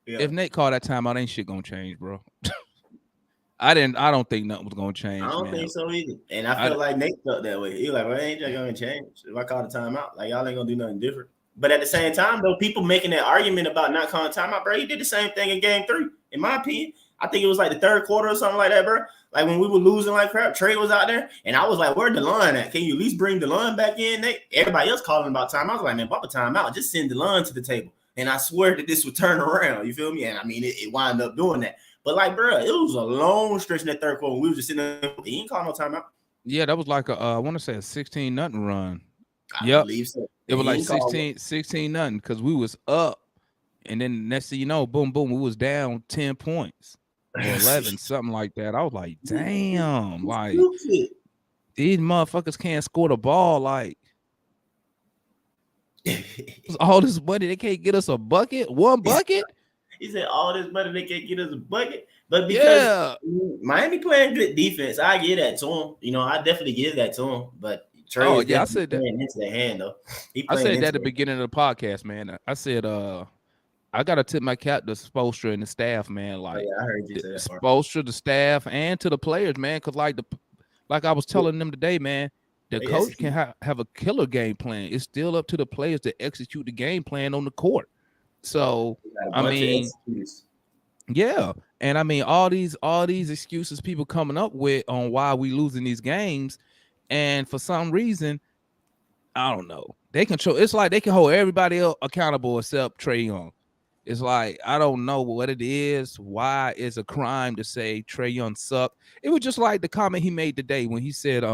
if Nate called that timeout, ain't shit gonna change, bro. I don't think nothing was gonna change. I don't think so either. And I felt like Nate felt that way. He was like, well, ain't gonna change. If I call the timeout, like y'all ain't gonna do nothing different. But at the same time, though, people making that argument about not calling timeout, bro, he did the same thing in game 3, in my opinion. I think it was like the third quarter or something like that, bro. Like when we were losing like crap, Trey was out there, and I was like, "Where's DeLon at? Can you at least bring DeLon back in?" Nate? Everybody else calling about time. I was like, "Man, pop a timeout. Just send DeLon to the table." And I swear that this would turn around. You feel me? And I mean, it wound up doing that. But like, bro, it was a long stretch in that third quarter. We were just sitting there. He ain't call no timeout. Yeah, that was like I want to say a 16-0 run. I believe so. It was like 16-0 because we was up, and then next thing you know, boom, boom, we was down 10 points. Or 11, something like that. I was like, damn, like these motherfuckers can't score the ball. Like, All this money, they can't get us a bucket, one bucket. He said all this money they can't get us a bucket, but because Yeah. Miami playing good defense, I give that to him. You know, I definitely give that to him. But Trey Oh is yeah, I definitely said that. playing into the hand though. He I playing said that into at the it. beginning of the podcast, man. I said, I gotta tip my cap to Spoelstra and the staff, man. Oh, Like yeah, I heard you say that part. Spoelstra, the staff, and to the players, man. Cause like I was telling them today, man, the They coach execute. can have a killer game plan. It's still up to the players to execute the game plan on the court. So They got a I bunch of mean, executors. yeah, and I mean all these excuses people coming up with on why we losing these games, and for some reason, I don't know. They control. It's like they can hold everybody else accountable except Trae Young. It's like I don't know what it is. Why it's a crime to say Trae Young sucked? It was just like the comment he made today when he said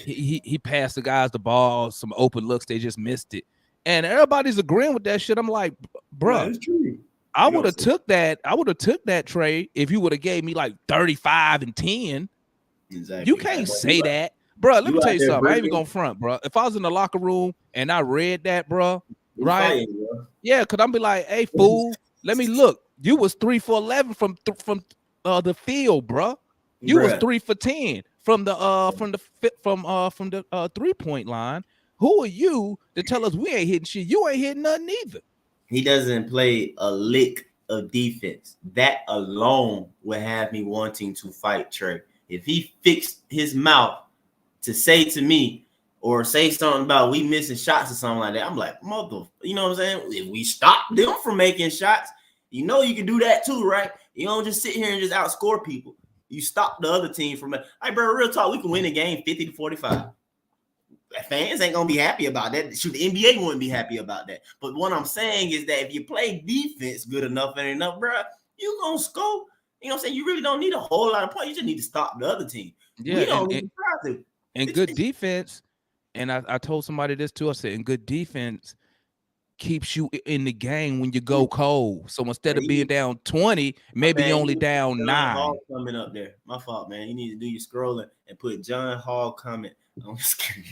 he passed the guys the ball, some open looks, they just missed it, and everybody's agreeing with that shit. I'm like, bruh, It's true. I You would don't have say- took that. I would have took that trade if you would have gave me like 35 and 10. Exactly. You can't That's say what that. Bro, let you me out tell you there something. I ain't even breaking- gonna front, bro. If I was in the locker room and I read that, bro, you right? fighting, bro. Yeah, cause I'm be like, hey, fool, let me look. You was 3 for 11 from the field, bro. You was Bruh. 3 for 10 from the 3-point line. Who are you to tell us we ain't hitting shit? You ain't hitting nothing either. He doesn't play a lick of defense. That alone would have me wanting to fight Trey. If he fixed his mouth to say to me or say something about we missing shots or something like that, I'm like, mother, you know what I'm saying? If we stop them from making shots, you know you can do that too, right? You don't just sit here and just outscore people. You stop the other team from, hey, bro, real talk, we can win a game 50-45. Fans ain't gonna be happy about that. Shoot, the NBA wouldn't be happy about that. But what I'm saying is that if you play defense good enough and enough, bro, you gonna score. You know what I'm saying? You really don't need a whole lot of points. You just need to stop the other team. Yeah, We don't need to try to. and good defense. And I told somebody this too. I said, and good defense keeps you in the game when you go cold. So instead of being down 20, maybe Man, you're only you down John 9. Hall coming up there. My fault, man. You need to do your scrolling and put John Hall comment on the screen.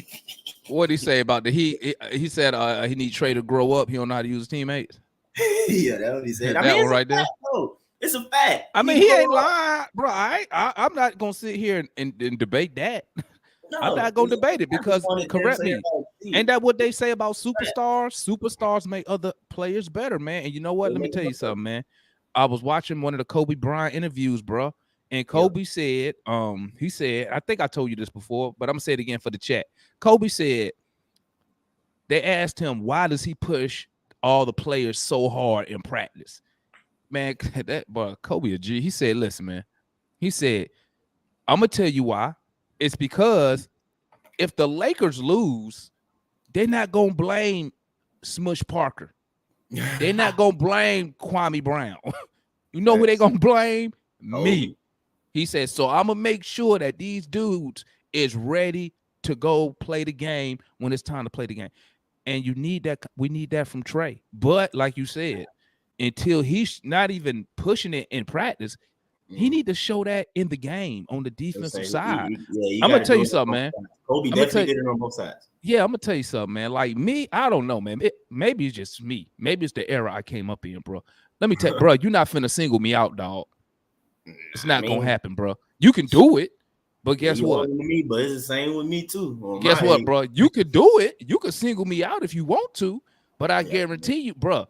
What did he say about the he said he need Trey to grow up. He don't know how to use his teammates. Yeah, that's what he said. That I mean, one right there. Though. It's a fact. I mean, he ain't grow up. lying, bro. I'm not gonna sit here and debate that. No, I'm not gonna debate it I just because wanted them correct to me. say, oh, see, Ain't that what they say about superstars? Superstars make other players better, man. And you know what? Let me tell you something, man. I was watching one of the Kobe Bryant interviews, bro. And Kobe said, he said, I think I told you this before, but I'm gonna say it again for the chat. Kobe said they asked him, why does he push all the players so hard in practice? Man, that boy, Kobe a G. He said, listen, man. He said, I'm gonna tell you why. It's because if the Lakers lose, they're not gonna blame Smush Parker. They're not gonna blame Kwame Brown. You know who they gonna blame? Me. He said, so I'm gonna make sure that these dudes is ready to go play the game when it's time to play the game. And you need that. We need that from Trey. But like you said, until he's not even pushing it in practice, he need to show that in the game on the defensive side. I'm gonna tell you something, man. Kobe definitely did it on both sides. Yeah, I'm gonna tell you something, man. Like me, I don't know, man. Maybe it's just me. Maybe it's the era I came up in, bro. Let me tell you, bro, you're not finna single me out, dog. It's not gonna happen, bro. You can do it, but guess what? Me, but it's the same with me too. Guess what, bro? You could do it. You could single me out if you want to, but I guarantee you, bro.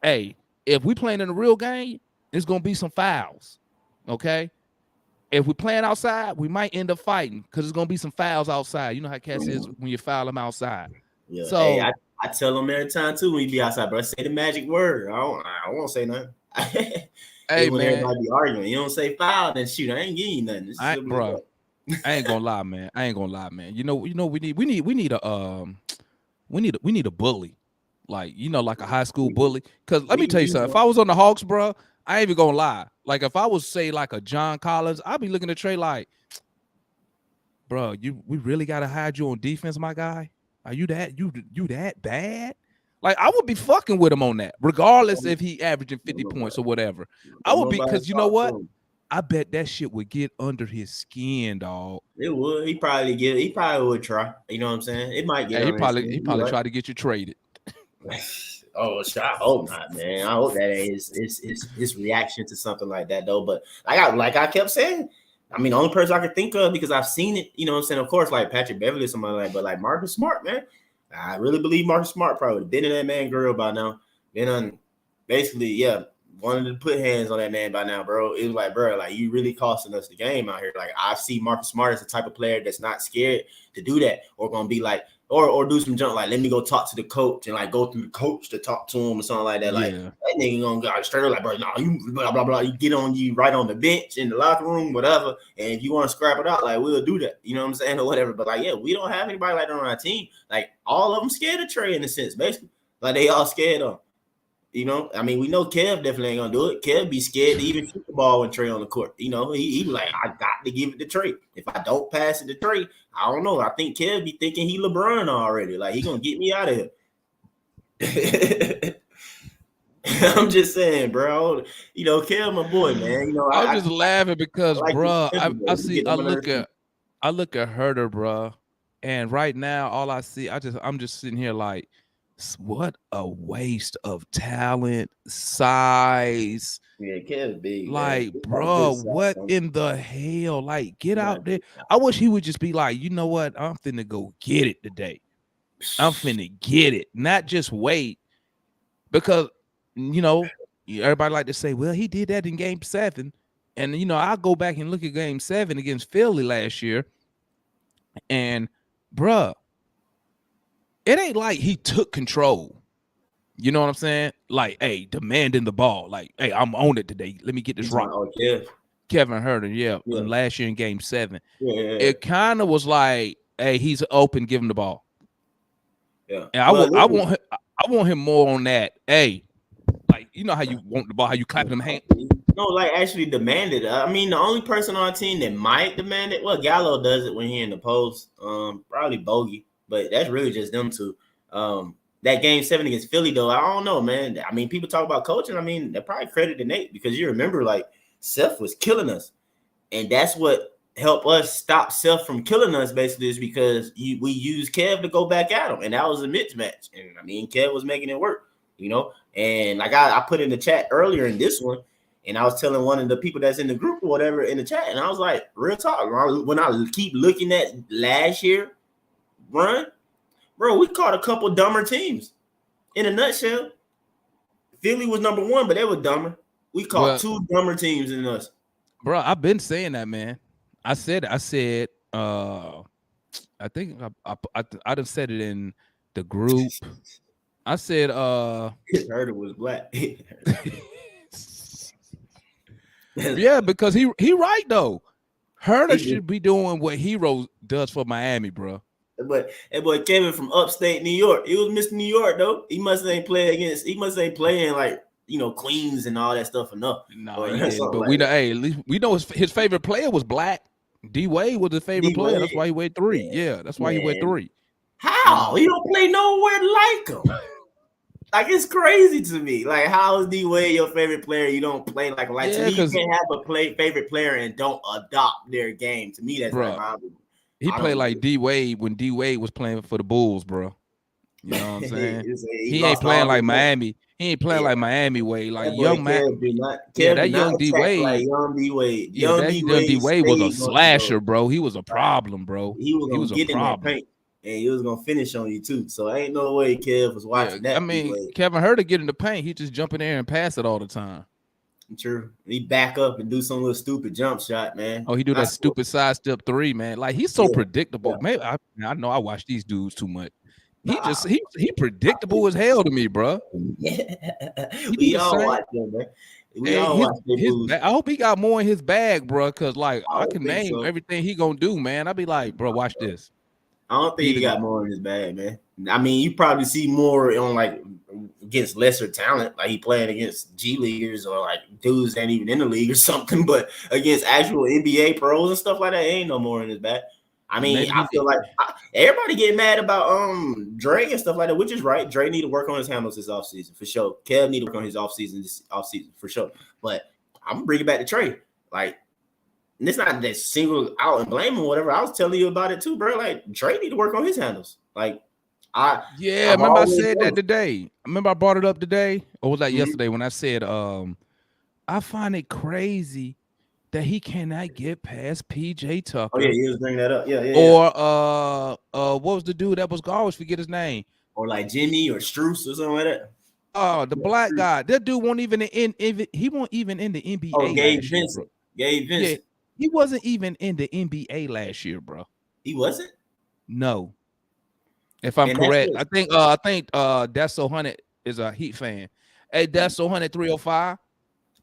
Hey, if we playing in a real game, there's gonna be some fouls. Okay. If we're playing outside, we might end up fighting because there's gonna be some fouls outside. You know how cats is when you foul them outside. Yeah. So hey, I tell them every time too when you be outside, bro. Say the magic word. I won't say nothing. hey when man, everybody be arguing, you don't say foul, then shoot, I ain't giving you nothing. Bro, I ain't gonna lie, man. I ain't gonna lie, man. You know, we need a bully, like like a high school bully. Cause let me tell you something. If I was on the Hawks, bro, I ain't even gonna lie. Like if I was say like a John Collins, I'd be looking at Trey like, bro, we really gotta hide you on defense, my guy. Are you that you that bad? Like I would be fucking with him on that, regardless if he averaging 50 points or whatever. I would be, because you know what? I bet that shit would get under his skin, dog. It would. He probably would try. You know what I'm saying? It might get. He probably try to get you traded. Oh, sure. I hope not, man. I hope that is his reaction to something like that, though. But like I kept saying, I mean, the only person I could think of because I've seen it, you know what I'm saying? Of course, like Patrick Beverly or somebody like, but like Marcus Smart, man. I really believe Marcus Smart probably would have been in that man grill by now. Been on basically, yeah, wanted to put hands on that man by now, bro. It was like, bro, like you really costing us the game out here. Like I see Marcus Smart as the type of player that's not scared to do that or gonna be like, or do some junk like let me go talk to the coach and like go through the coach to talk to him or something like that. Like that nigga gonna go straight up like, bro, no, you blah blah blah. You get on you right on the bench in the locker room, whatever. And if you want to scrap it out, like we'll do that. You know what I'm saying or whatever. But like, yeah, we don't have anybody like that on our team. Like all of them scared of Trey in a sense, basically. Like they all scared of him. You know, I mean, we know Kev definitely ain't gonna do it. Kev be scared to even shoot the ball with Trey on the court. You know, he was like, I got to give it to Trey. If I don't pass it to Trey, I don't know. I think Kev be thinking he LeBron already. Like he gonna get me out of here. I'm just saying, bro. You know, Kev, my boy, man. You know, I'm just laughing because, like bro, I look at Herder, bro, and right now all I see, I'm just sitting here like, what a waste of talent, size. Yeah, Kev big. Like, man. Bro, what in the hell? Like, get out there. I wish he would just be like, you know what? I'm finna go get it today. I'm finna get it, not just wait. Because, you know, everybody like to say, well, he did that in game 7. And, you know, I'll go back and look at game 7 against Philly last year. And, bruh, it ain't like he took control. You know what I'm saying? Like, hey, demanding the ball. Like, hey, I'm on it today. Let me get this right. Oh, yeah. Kevin Herter, yeah. Last year in game 7. Yeah. It kind of was like, hey, he's open, give him the ball. Yeah. And I want him more on that. Hey, like, you know how you want the ball, how you clapping them hands. No, like actually demanded it. I mean, the only person on our team that might demand it, well, Gallo does it when he in the post. Probably Bogey. But that's really just them two. That game 7 against Philly, though, I don't know, man. I mean, people talk about coaching. I mean, they probably credited Nate because you remember, like, Seth was killing us. And that's what helped us stop Seth from killing us, basically, is because we used Kev to go back at him. And that was a mismatch. And, I mean, Kev was making it work, you know. And, like, I put in the chat earlier in this one, and I was telling one of the people that's in the group or whatever in the chat, and I was like, real talk, when I keep looking at last year, run, bro, we caught a couple dumber teams. In a nutshell, Philly was number 1, but they were dumber. We caught 2 dumber teams than us. Bro, I've been saying that, man. I said, I think I done said it in the group. I said, Herder was black. Yeah, because he right though. Herder should be doing what Hero does for Miami, bro. But that boy Kevin from upstate New York, he was Mr. New York though. He must ain't playing like, you know, Queens and all that stuff enough. No, but like we know, hey, at least we know his favorite player was black. D Wade was his favorite player. That's why he weighed 3. Yeah, that's why he weighed 3. How? He don't play nowhere like him. Like, it's crazy to me. Like, how is D Wade your favorite player? You don't play like to me, you can't have a favorite player and don't adopt their game. To me, that's like unbelievable. He played like D Wade when D Wade was playing for the Bulls, bro. You know what I'm saying? He ain't playing like Miami. He ain't playing like Miami Wade. Like young man. That young D Wade. Like young D Wade. Young D Wade was a slasher, bro. He was a problem, bro. He was a problem. And he was gonna finish on you too. So ain't no way Kev was watching that. I mean, Kevin Herter get in the paint. He just jump in there and pass it all the time. True. He back up and do some little stupid jump shot, man. Oh, he do that stupid sidestep 3, man. Like, he's so predictable. Yeah. Maybe I know I watch these dudes too much. He predictable as hell to me, bro. Yeah. We all watch him, man. I hope he got more in his bag, bro. Cause like I can name everything he gonna do, man. I'll be like, bro, watch this. I don't think he got more in his bag, man. I mean, you probably see more on like against lesser talent, like he playing against G leaguers or like dudes that ain't even in the league or something. But against actual NBA pros and stuff like that, ain't no more in his bag. I mean, I feel like everybody get mad about Dre and stuff like that, which is right. Dre need to work on his handles this offseason for sure. Kev need to work on his offseason this offseason for sure. But I'm gonna bring it back to Trey. Like, and it's not that single out and blame or whatever. I was telling you about it too, bro. Like, Dre need to work on his handles. Like, Yeah, I've remember I always said that noticed. today. Remember I brought it up today, or was that Mhm. yesterday when I said, I find it crazy that he cannot get past PJ Oh yeah, Tucker you was bringing that up. Yeah. or what was the dude that was I always forget his name. Or like Jimmy or Struce or something like that. The black guy. That dude won't even he won't even in the Oh, NBA Gabe last year, bro. Vincent. Gabe Yeah, Vincent. he wasn't even in the NBA last year, bro. He wasn't. No. If I'm And that's correct. what. I think That's So Hunted is a Heat fan. Hey, That's So Hunted 305.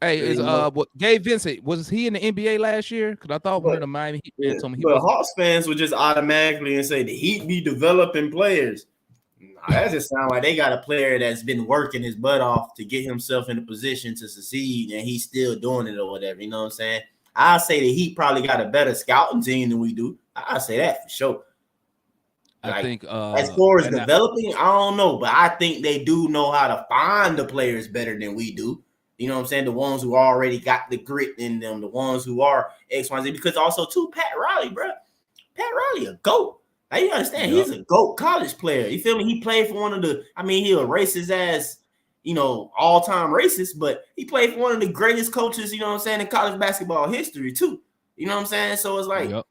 Hey, is You know, what Gabe Vincent, was he in the NBA last year? Because I thought one but of the Miami Heat yeah, fans told me he but wasn't. Hawks fans would just automatically and say the Heat be developing players. Nah, that just sounds like they got a player that's been working his butt off to get himself in a position to succeed, and he's still doing it or whatever. You know what I'm saying? I'll say the Heat probably got a better scouting team than we do. I'll say that for sure. I Like think as far as and developing, I don't know, but I think they do know how to find the players better than we do. You know what I'm saying? The ones who already got the grit in them, the ones who are X, Y, Z. Because also too, Pat Riley, bro. Pat Riley, a GOAT. Now you understand, Yep. he's a GOAT college player. You feel me? He played for one of the, I mean, he'll race his ass, all-time racist, but he played for one of the greatest coaches, you know what I'm saying, in college basketball history, too. You know what I'm saying? So it's like Yep.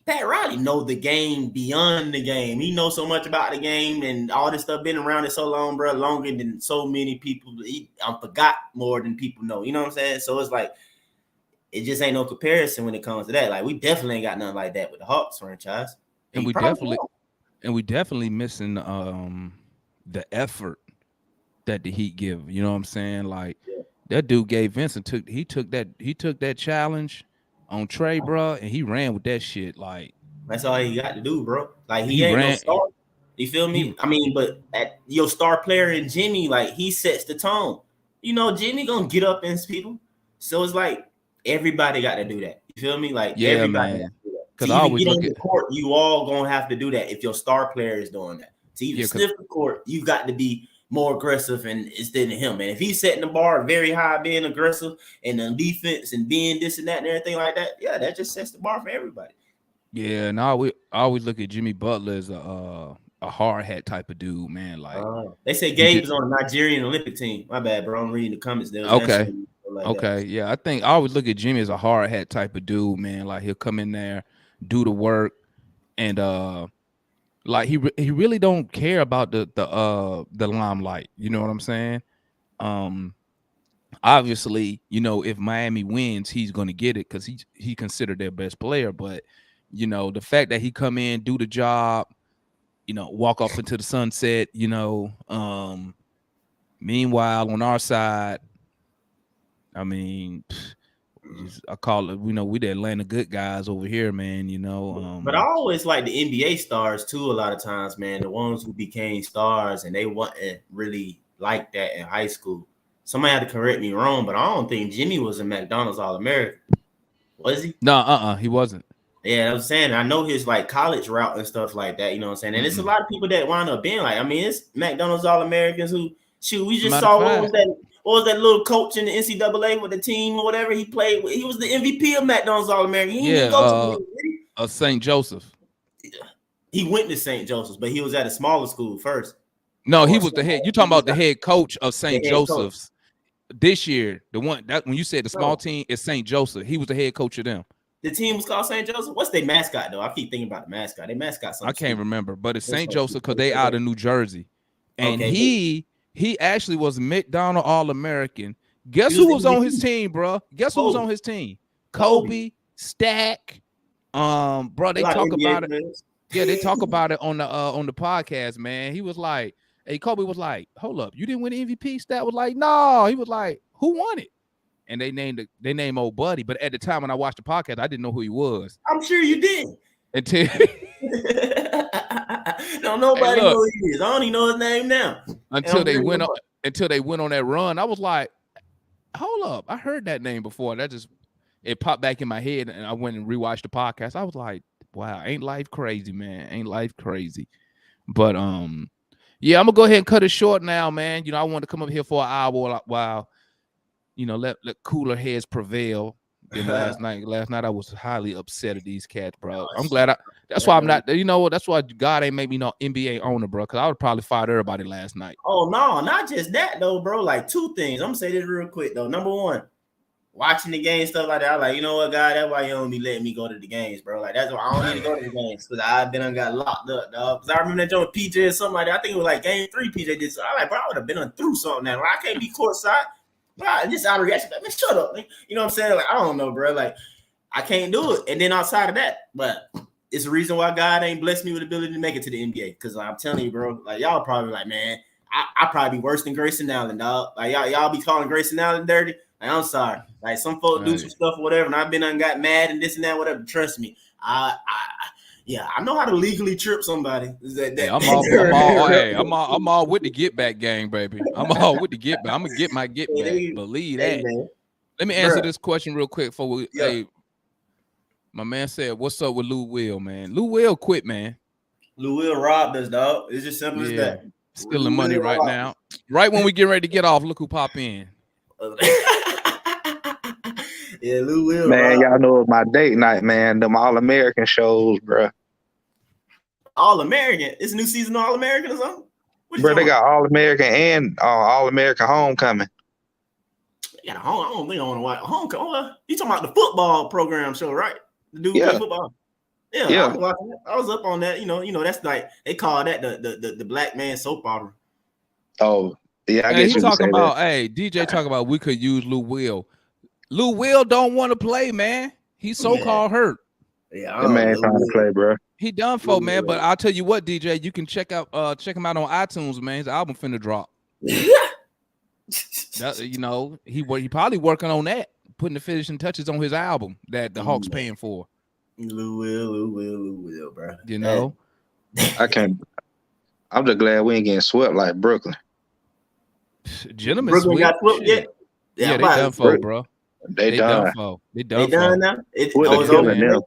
Pat Riley know the game beyond the game. He knows so much about the game and all this stuff. Been around it so long, bro, longer than so many people. I forgot more than people know. You know what I'm saying? So it's like it just ain't no comparison when it comes to that. Like we definitely ain't got nothing like that with the Hawks franchise. And He we probably definitely won't. and we definitely missing the effort that the Heat give. You know what I'm saying? Like Yeah. that dude Gabe Vincent took that challenge on Trey, bro, and he ran with that shit. Like That's all he got to do, bro. Like he he ain't no ran star. You feel he me? I mean, but at your star player in Jimmy, like he sets the tone. You know, Jimmy gonna get up and people. So it's like everybody got to do that. You feel me? Like yeah, everybody got man. to do that. To Cause I even always get look on at the court, you all gonna have to do that if your star player is doing that. To even yeah, cause sniff the court, you got to be more aggressive and instead of him. And if he's setting the bar very high, being aggressive and the defense and being this and that and everything like that, yeah, that just sets the bar for everybody. yeah, and I always look at Jimmy Butler as a hard hat type of dude, man. Like They say he Gabe's just on the Nigerian Olympic team. My bad, bro. I'm reading the comments. They was okay. answering like that. Okay, yeah, I always look at Jimmy as a hard hat type of dude, man. Like he'll come in there, do the work, and like he really don't care about the limelight. You know what I'm saying? Um, Obviously, if Miami wins, he's gonna get it because he considered their best player. But the fact that he come in, do the job, walk off into the sunset. Meanwhile, on our side, I mean. I call it, we the Atlanta good guys over here, man. But I always like the NBA stars too. A lot of times, man, the ones who became stars and they wasn't really like that in high school. Somebody had to correct me wrong, but I don't think Jimmy was a McDonald's All American. Was he? No, he wasn't. Yeah, I was saying I know his like college route and stuff like that. You know what I'm saying? And it's a Mm-mm. lot of people that wind up being like, I mean, it's McDonald's All Americans who shoot. We just Matter of saw what was fact, that? What was that little coach in the NCAA with the team or whatever he played with? He was the MVP of McDonald's All American. He didn't yeah, go to the league, did he? St. Joseph. He went to St. Joseph's, but he was at a smaller school first. No, he Or was the head. You he talking was about the head coach of St. the head coach. Joseph's this year? The one that when you said the small No, team is St. Joseph, he was the head coach of them. the team was called St. Joseph. What's their mascot though? I keep thinking about the mascot. Their mascot I something can't stupid. remember, but it's It's St. something Joseph because stupid. they out of New Jersey, and Okay, he actually was McDonald All American. Guess he was who the was on his MVP. team, bro? Guess who was on his team? Kobe. Kobe, Stack. Bro, A they lot of talk NBA about it. players. Yeah, they talk about it on the podcast, man. He was like, hey, Kobe was like, hold up, you didn't win the MVP? Stat was like, no. He was like, who won it? And they named old buddy. But at the time when I watched the podcast, I didn't know who he was. I'm sure you did. Until No, hey, nobody look, knows who he is. I don't even know his name now. until they went on that run, I was like, hold up, I heard that name before. It popped back in my head, and I went and rewatched the podcast. I was like, wow, ain't life crazy, man? Ain't life crazy? But yeah, I'm gonna go ahead and cut it short now, man. I want to come up here for an hour while let cooler heads prevail. Then last night I was highly upset at these cats, bro. I'm glad that's why I'm not. You know what? That's why God ain't made me no NBA owner, bro. Because I would probably fired everybody last night. Oh no, not just that though, bro. Like two things. I'm gonna say this real quick though. Number one, watching the game, stuff like that. I'm like, you know what, God, that's why you don't be letting me go to the games, bro. Like that's why I don't need to go to the games because I've been and got locked up, dog. Because I remember that joint with PJ or something like that. I think it was like game 3. PJ did. So I like, bro, I would have been through something now. Like, I can't be courtside. Bro, just out of reaction, like, man, shut up, man. You know what I'm saying? Like, I don't know, bro. Like, I can't do it. And then outside of that, but it's the reason why God ain't blessed me with the ability to make it to the NBA. Because I'm telling you, bro, like y'all probably like, man, I probably be worse than Grayson Allen, dog. Like y'all be calling Grayson Allen dirty. Like, I'm sorry. Like some folks do some stuff or whatever, and I've been and got mad and this and that, whatever. Trust me, I know how to legally trip somebody. I'm all with the get back gang, baby. I'm all with the get back. I'm gonna get my get back. Believe that. Man. Let me answer this question real quick before we. Yeah. Hey, my man said, "What's up with Lou Will, man? Lou Will quit, man. Lou Will robbed us, dog. It's just simple as that. Stealing money right now. Right when we get ready to get off, look who pop in. Yeah, Lou Will. Man, y'all know my date night, man. Them All-American shows, bro. All-American? It's a new season of All-American or something? Bro, they got All-American and All-American Homecoming. Yeah, I don't think I want to watch Homecoming. You talking about the football program show, right? The dude play football. Yeah. I was up on that. You know, that's like they call that the black man soap opera. Oh, yeah. I guess you talking about. Hey, DJ talking about we could use Lou Will. Lou Will don't want to play, man. He's so-called hurt. Yeah, the man trying to play, bro. He done for, man. But I'll tell you what, DJ, you can check him out on iTunes, man. His album finna drop. You know, he probably working on that, putting the finishing touches on his album that the Hawks paying for. Lou Will, bro. You know, I can't. I'm just glad we ain't getting swept like Brooklyn. Gentlemen, Brooklyn got swept yet? Yeah, they done for, bro. They done. They done now. It's killing them.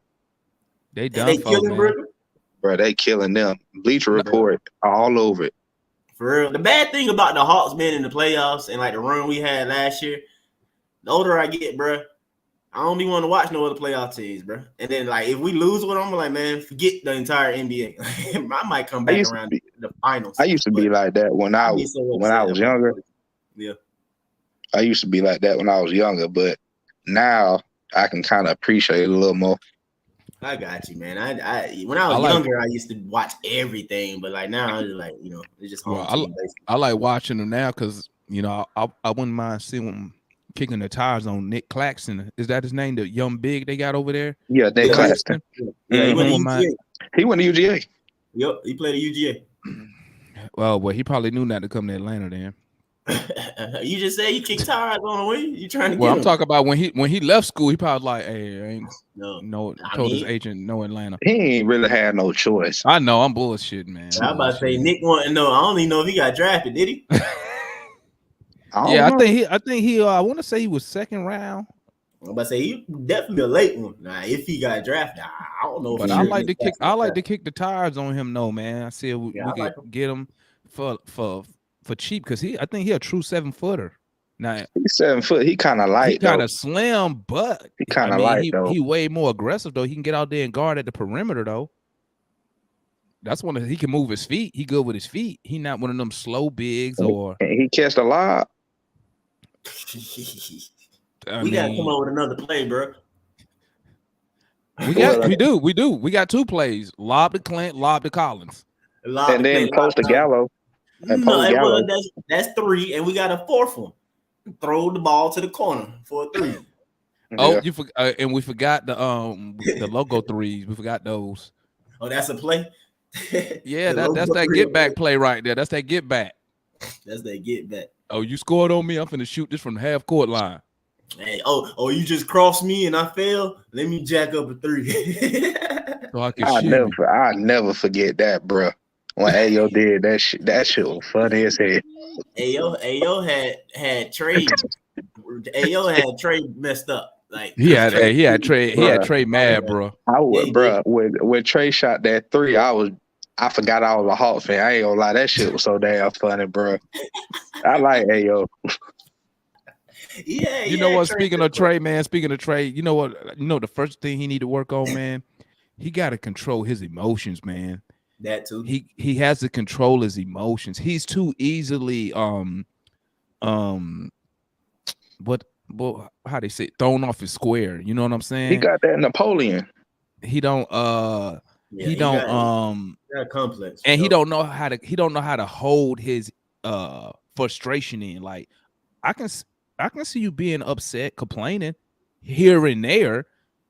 They done. They killing Brooklyn. Bro, they killing them. Bleacher Report all over it. For real. The bad thing about the Hawks being in the playoffs and like the run we had last year, the older I get, bro, I don't be want to watch no other playoff teams, bro. And then like if we lose with them, I'm like, man, forget the entire NBA. I might come back around the finals. I used to be like that when I was younger. Yeah. I used to be like that when I was younger, but now I can kind of appreciate it a little more. I got you, man. I when I was younger, I used to watch everything, but like now, I'm just like, you know, it's just home team basically. I like watching them now because you know I wouldn't mind seeing them kicking the tires on Nick Claxton. Is that his name? The young big they got over there? Yeah, Nick Claxton. Yeah, he went to UGA. He went to UGA. Yep, he played at UGA. Well, he probably knew not to come to Atlanta then. You just said you kicked tires on the way. You trying to? Well, I'm talking about when he left school. He probably like, hey, I ain't told his agent no Atlanta. He ain't really had no choice. I know I'm bullshitting, man. I'm about to say Nick want to know. I don't even know if he got drafted. Did he? I think he. I want to say he was second round. I'm about to say he definitely a late one. Now, if he got drafted, I don't know. But I like to kick. I like to kick the tires on him, though, man. I see we could get him for cheap because I think he a true 7-footer. Now he's 7 foot. He kind of light. He kind of slim, but he kind of light though. He way more aggressive though. He can get out there and guard at the perimeter though. That's one he can move his feet. He good with his feet. He not one of them slow bigs or he catch a lot. We gotta come up with another play, bro. We do. We got 2 plays: lob to Clint, lob to Collins, and then post to Gallo. That's 3, and we got a 4th one. Throw the ball to the corner for a 3. Oh, and we forgot the logo 3s. We forgot those. Oh, that's a play. Yeah, that's that get back play right there. That's that get back. That's that get back. Oh, you scored on me. I'm finna shoot this from the half court line. Hey, you just crossed me and I fell. Let me jack up a 3. So I can I never forget that, bro. When Ayo did that shit was funny as hell. Ayo had Trey. Ayo had Trey messed up. Like he had Trey mad, bro. When Trey shot that 3, I forgot I was a Hawks fan. I ain't gonna lie, that shit was so damn funny, bro. I like Ayo. Yeah, You know what? Trey Speaking did of Trey, man. Speaking of Trey, you know what? You know the first thing he need to work on, man. He got to control his emotions, man. that too. He has to control his emotions. He's too easily what how they say thrown off his square. You know what I'm He saying? got that Napoleon. He don't Yeah, he don't got a complex. and he though. don't know how to hold his frustration in. Like I can see you being upset, complaining here and there,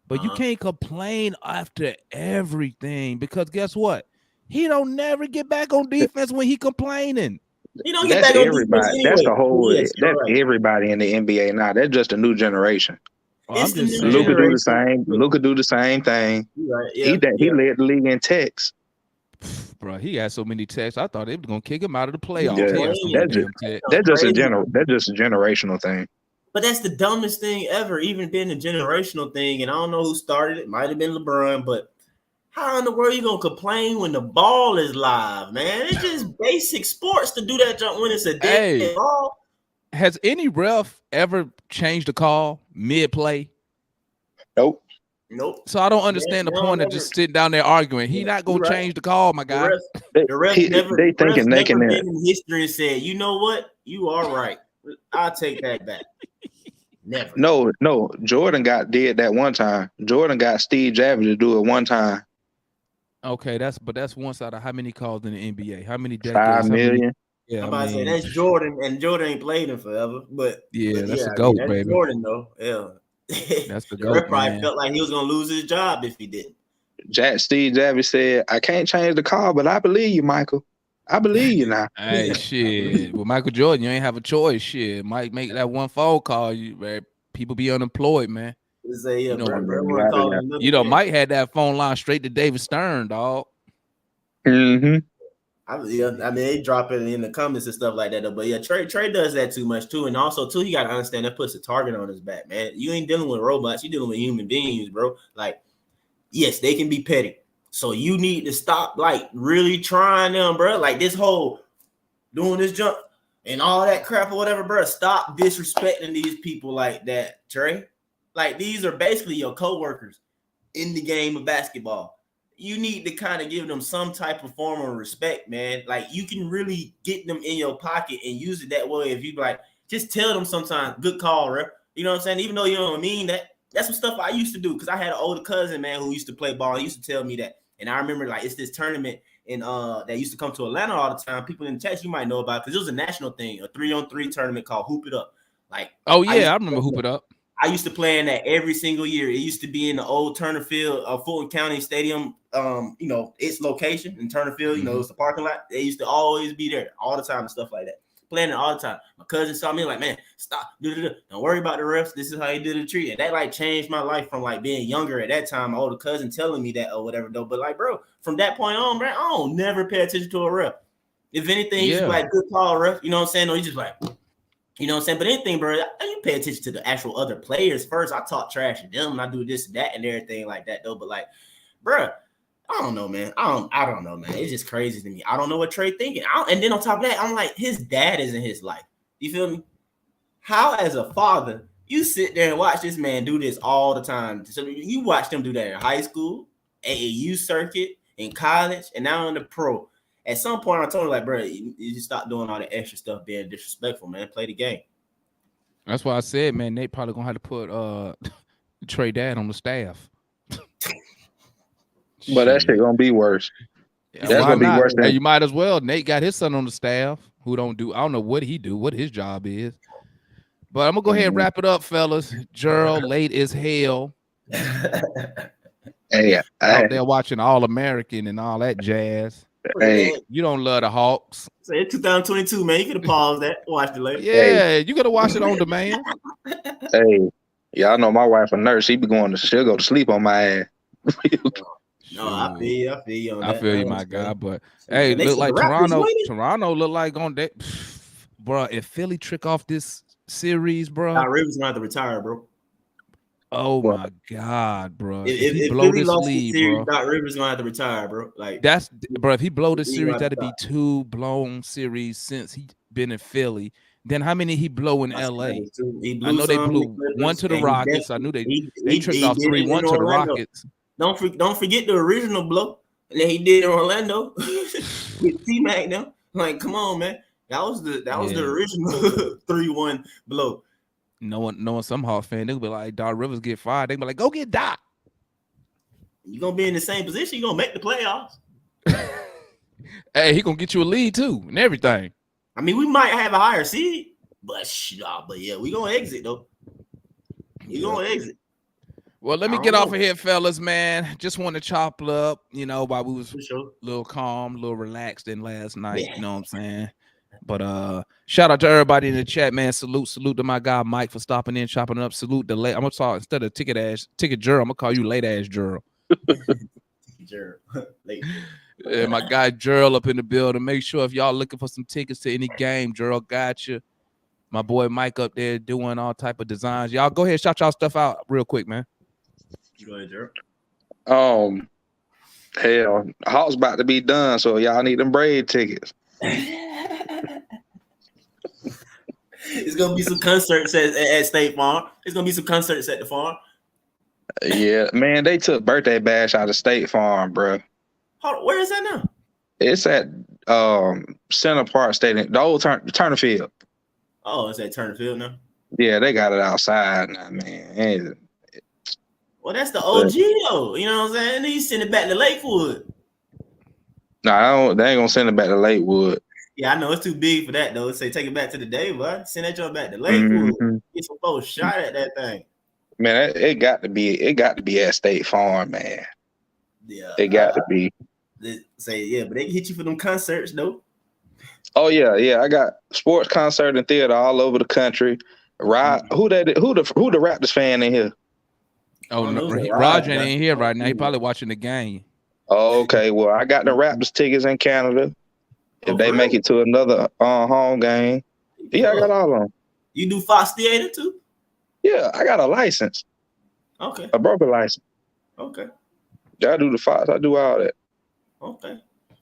but you can't complain after everything because guess what? He don't never get back on defense when he complaining. You don't get That's back on defense everybody. anyway. That's the whole. Yes, you're That's right. everybody in the NBA now. That's just a new generation. Well, It's I'm the just new saying. Luka do the generation. same. Luka do the same thing. You're right. He Yeah, led the league in texts. Bro, he had so many texts. I thought they were gonna kick him out of the playoffs. Yeah, He had so many damn texts. That's just a generational thing. But that's the dumbest thing ever, even been a generational thing. And I don't know who started it. Might have been LeBron, but how in the world are you gonna complain when the ball is live, man? It's just basic sports to do that jump when it's a dead ball. Has any ref ever changed a call mid-play? Nope. So I don't understand the point of just sitting down there arguing. He not gonna change the call, my guy. The refs never been that. in history and said, you know what? You are right. I'll take that back. Never. No. Jordan did that one time. Jordan got Steve Javich to do it one time. Okay, that's one side of how many calls in the NBA? How many decades? 5 million. Yeah, I'm about to say that's Jordan, and Jordan ain't played him forever. But that's a GOAT, that's baby. Jordan though, yeah. That's the The GOAT, ref probably man. felt like he was gonna lose his job if he didn't. Steve Javich said, "I can't change the call, but I believe you, Michael. I believe you now." Hey, shit. With Michael Jordan, you ain't have a choice. Shit, might make that one phone call. People be unemployed, man. Say, yeah, Mike had that phone line straight to David Stern, dog. Mm-hmm. I mean, they drop it in the comments and stuff like that, though. But yeah, Trey does that too much too, and also too, he got to understand that puts a target on his back, man. You ain't dealing with robots, you dealing with human beings, bro. Like, yes, they can be petty, so you need to stop like really trying them, bro. Like this whole doing this jump and all that crap or whatever, bro. Stop disrespecting these people like that, Trey. Like these are basically your coworkers in the game of basketball. You need to kind of give them some type of form of respect, man. Like you can really get them in your pocket and use it that way. If you like, just tell them sometimes, good call, rep. You know what I'm saying? Even though you don't mean that, that's some stuff I used to do because I had an older cousin, man, who used to play ball. He used to tell me that, and I remember like it's this tournament in that used to come to Atlanta all the time. People in the chat you might know about because it was a national thing, a 3-on-3 tournament called Hoop It Up. Like, oh yeah, I remember Hoop It Up. I used to play in that every single year. It used to be in the old Turner Field, Fulton County Stadium. You know, its location in Turner Field. You know, it's the parking lot. They used to always be there all the time and stuff like that. Playing it all the time. My cousin saw me like, man, stop. Don't worry about the refs. This is how you do the treat. And that like changed my life from like being younger at that time. My older cousin telling me that or whatever though. But like, bro, from that point on, bro, I don't never pay attention to a ref. If anything, he's like, good call, ref. You know what I'm saying? Or he's just like, you know what I'm saying? But anything, bro, you pay attention to the actual other players first. I talk trash to them and I do this and that and everything like that, though. But like, bro, I don't know, man. I don't know, man. It's just crazy to me. I don't know what Trey thinking. And then on top of that, I'm like, his dad is in his life. You feel me? How, as a father, you sit there and watch this man do this all the time? So you watch them do that in high school, AAU circuit, in college, and now in the pro. At some point, I told him, like, bro, you just stop doing all the extra stuff, being disrespectful, man. Play the game. That's why I said, man, they probably gonna have to put Trey dad on the staff. But that shit gonna be worse. That's gonna be worse. Hey, you might as well. Nate got his son on the staff who I don't know what he do, what his job is. But I'm gonna go ahead and wrap it up, fellas. Gerald, late as hell. Hey, out there watching All American and all that jazz. Hey, you don't love the Hawks. Say it's 2022, man. You could have paused that, watched it later. Yeah, you gotta watch it on demand. Hey, y'all know my wife a nurse. She'll go to sleep on my ass. No, I feel you on that. I feel you, my guy. But hey, look like Toronto look like on that, bro. If Philly trick off this series, bro, Doc Rivers gonna have to retire, bro. Oh my God, bro! If he blow Philly this lost lead, the series, bro, Doc Rivers gonna have to retire, bro. Like bro. If he blow this series, that'd be 2 blown series since he been in Philly. Then how many he blow in LA? He I know they some blew Clippers, one to the and he Rockets. I knew they tricked off did it 3-1 in to the Orlando. Rockets. Don't forget the original blow that he did in Orlando with T-Mac now. Like, come on, man. That was the original 3-1 blow. Knowing some Hawks fan, they'll be like, Doc Rivers get fired. They be like, go get Doc. You're gonna be in the same position, you're gonna make the playoffs. Hey, he gonna get you a lead too and everything. I mean, we might have a higher seed, but yeah, we gonna exit though. We gonna exit. Well, let me get off of here, fellas, man. Just want to chop it up, while we was a little calm, a little relaxed in last night. You know what I'm saying? But shout out to everybody in the chat, man. Salute to my guy Mike for stopping in, chopping up. Salute the late. I'm gonna talk instead of ticket Gerald, I'm gonna call you late ass Gerald. Gerald. Late. Yeah, my guy Gerald up in the building. Make sure if y'all looking for some tickets to any game, Gerald got you. My boy Mike up there doing all type of designs. Y'all go ahead, shout y'all stuff out real quick, man. Go ahead, Gerald. Hell, Hawks about to be done, so y'all need them Braid tickets. It's gonna be some concerts at State Farm. It's gonna be some concerts at the farm. Yeah, man, they took Birthday Bash out of State Farm, bro. Hold on, where is that now? It's at Center Park Stadium, the old Turner Field. Oh, it's at Turner Field now. Yeah, they got it outside now, man. Well, that's the OG though. You know what I'm saying? Then you send it back to Lakewood. No, they ain't gonna send it back to Lakewood. Yeah, I know it's too big for that though. Say take it back to the day, but send that joint back to Lakewood. Get some folks shot at that thing. Man, it got to be at State Farm, man. Yeah, it got to be. But they can hit you for them concerts though. Oh yeah. I got sports, concert, and theater all over the country. Who the Raptors fan in here? Oh no, Roger ain't here right now. He probably watching the game. Oh, okay. Well, I got the Raptors tickets in Canada. If they make it to another home game, yeah, I got all of them. You do Fox Theater too? Yeah, I got a license. Okay. A broker license. Okay. I do the Fox. I do all that. Okay.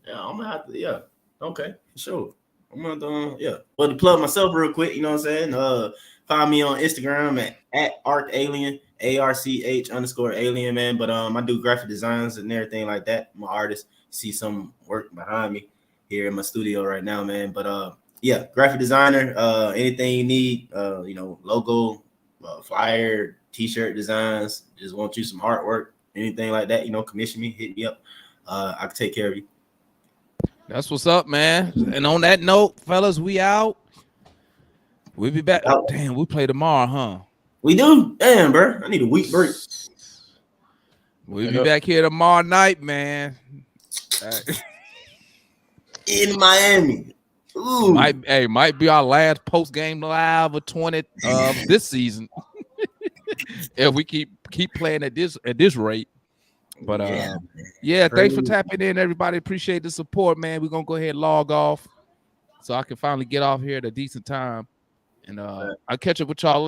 Yeah, I'm gonna have to. Yeah. Okay. For sure. I'm gonna. Yeah. Well, to plug myself real quick, you know what I'm saying? Find me on Instagram at ArchAlien, ARCH_alien, man. But I do graphic designs and everything like that. I'm an artist. See some work behind me here in my studio right now, man. But yeah, graphic designer. Anything you need, logo, flyer, t-shirt designs. Just want you some artwork, anything like that. Commission me, hit me up. I can take care of you. That's what's up, man. And on that note, fellas, we out. We'll be back. Oh, damn, we play tomorrow, huh? We do. Damn, bro. I need a week break. We'll be back here tomorrow night, man. In Miami. Ooh. Might be our last post game live of 20 this season. If we keep playing at this rate. But yeah, thanks for tapping in, everybody. Appreciate the support, man. We're gonna go ahead and log off so I can finally get off here at a decent time. And I'll catch up with y'all later.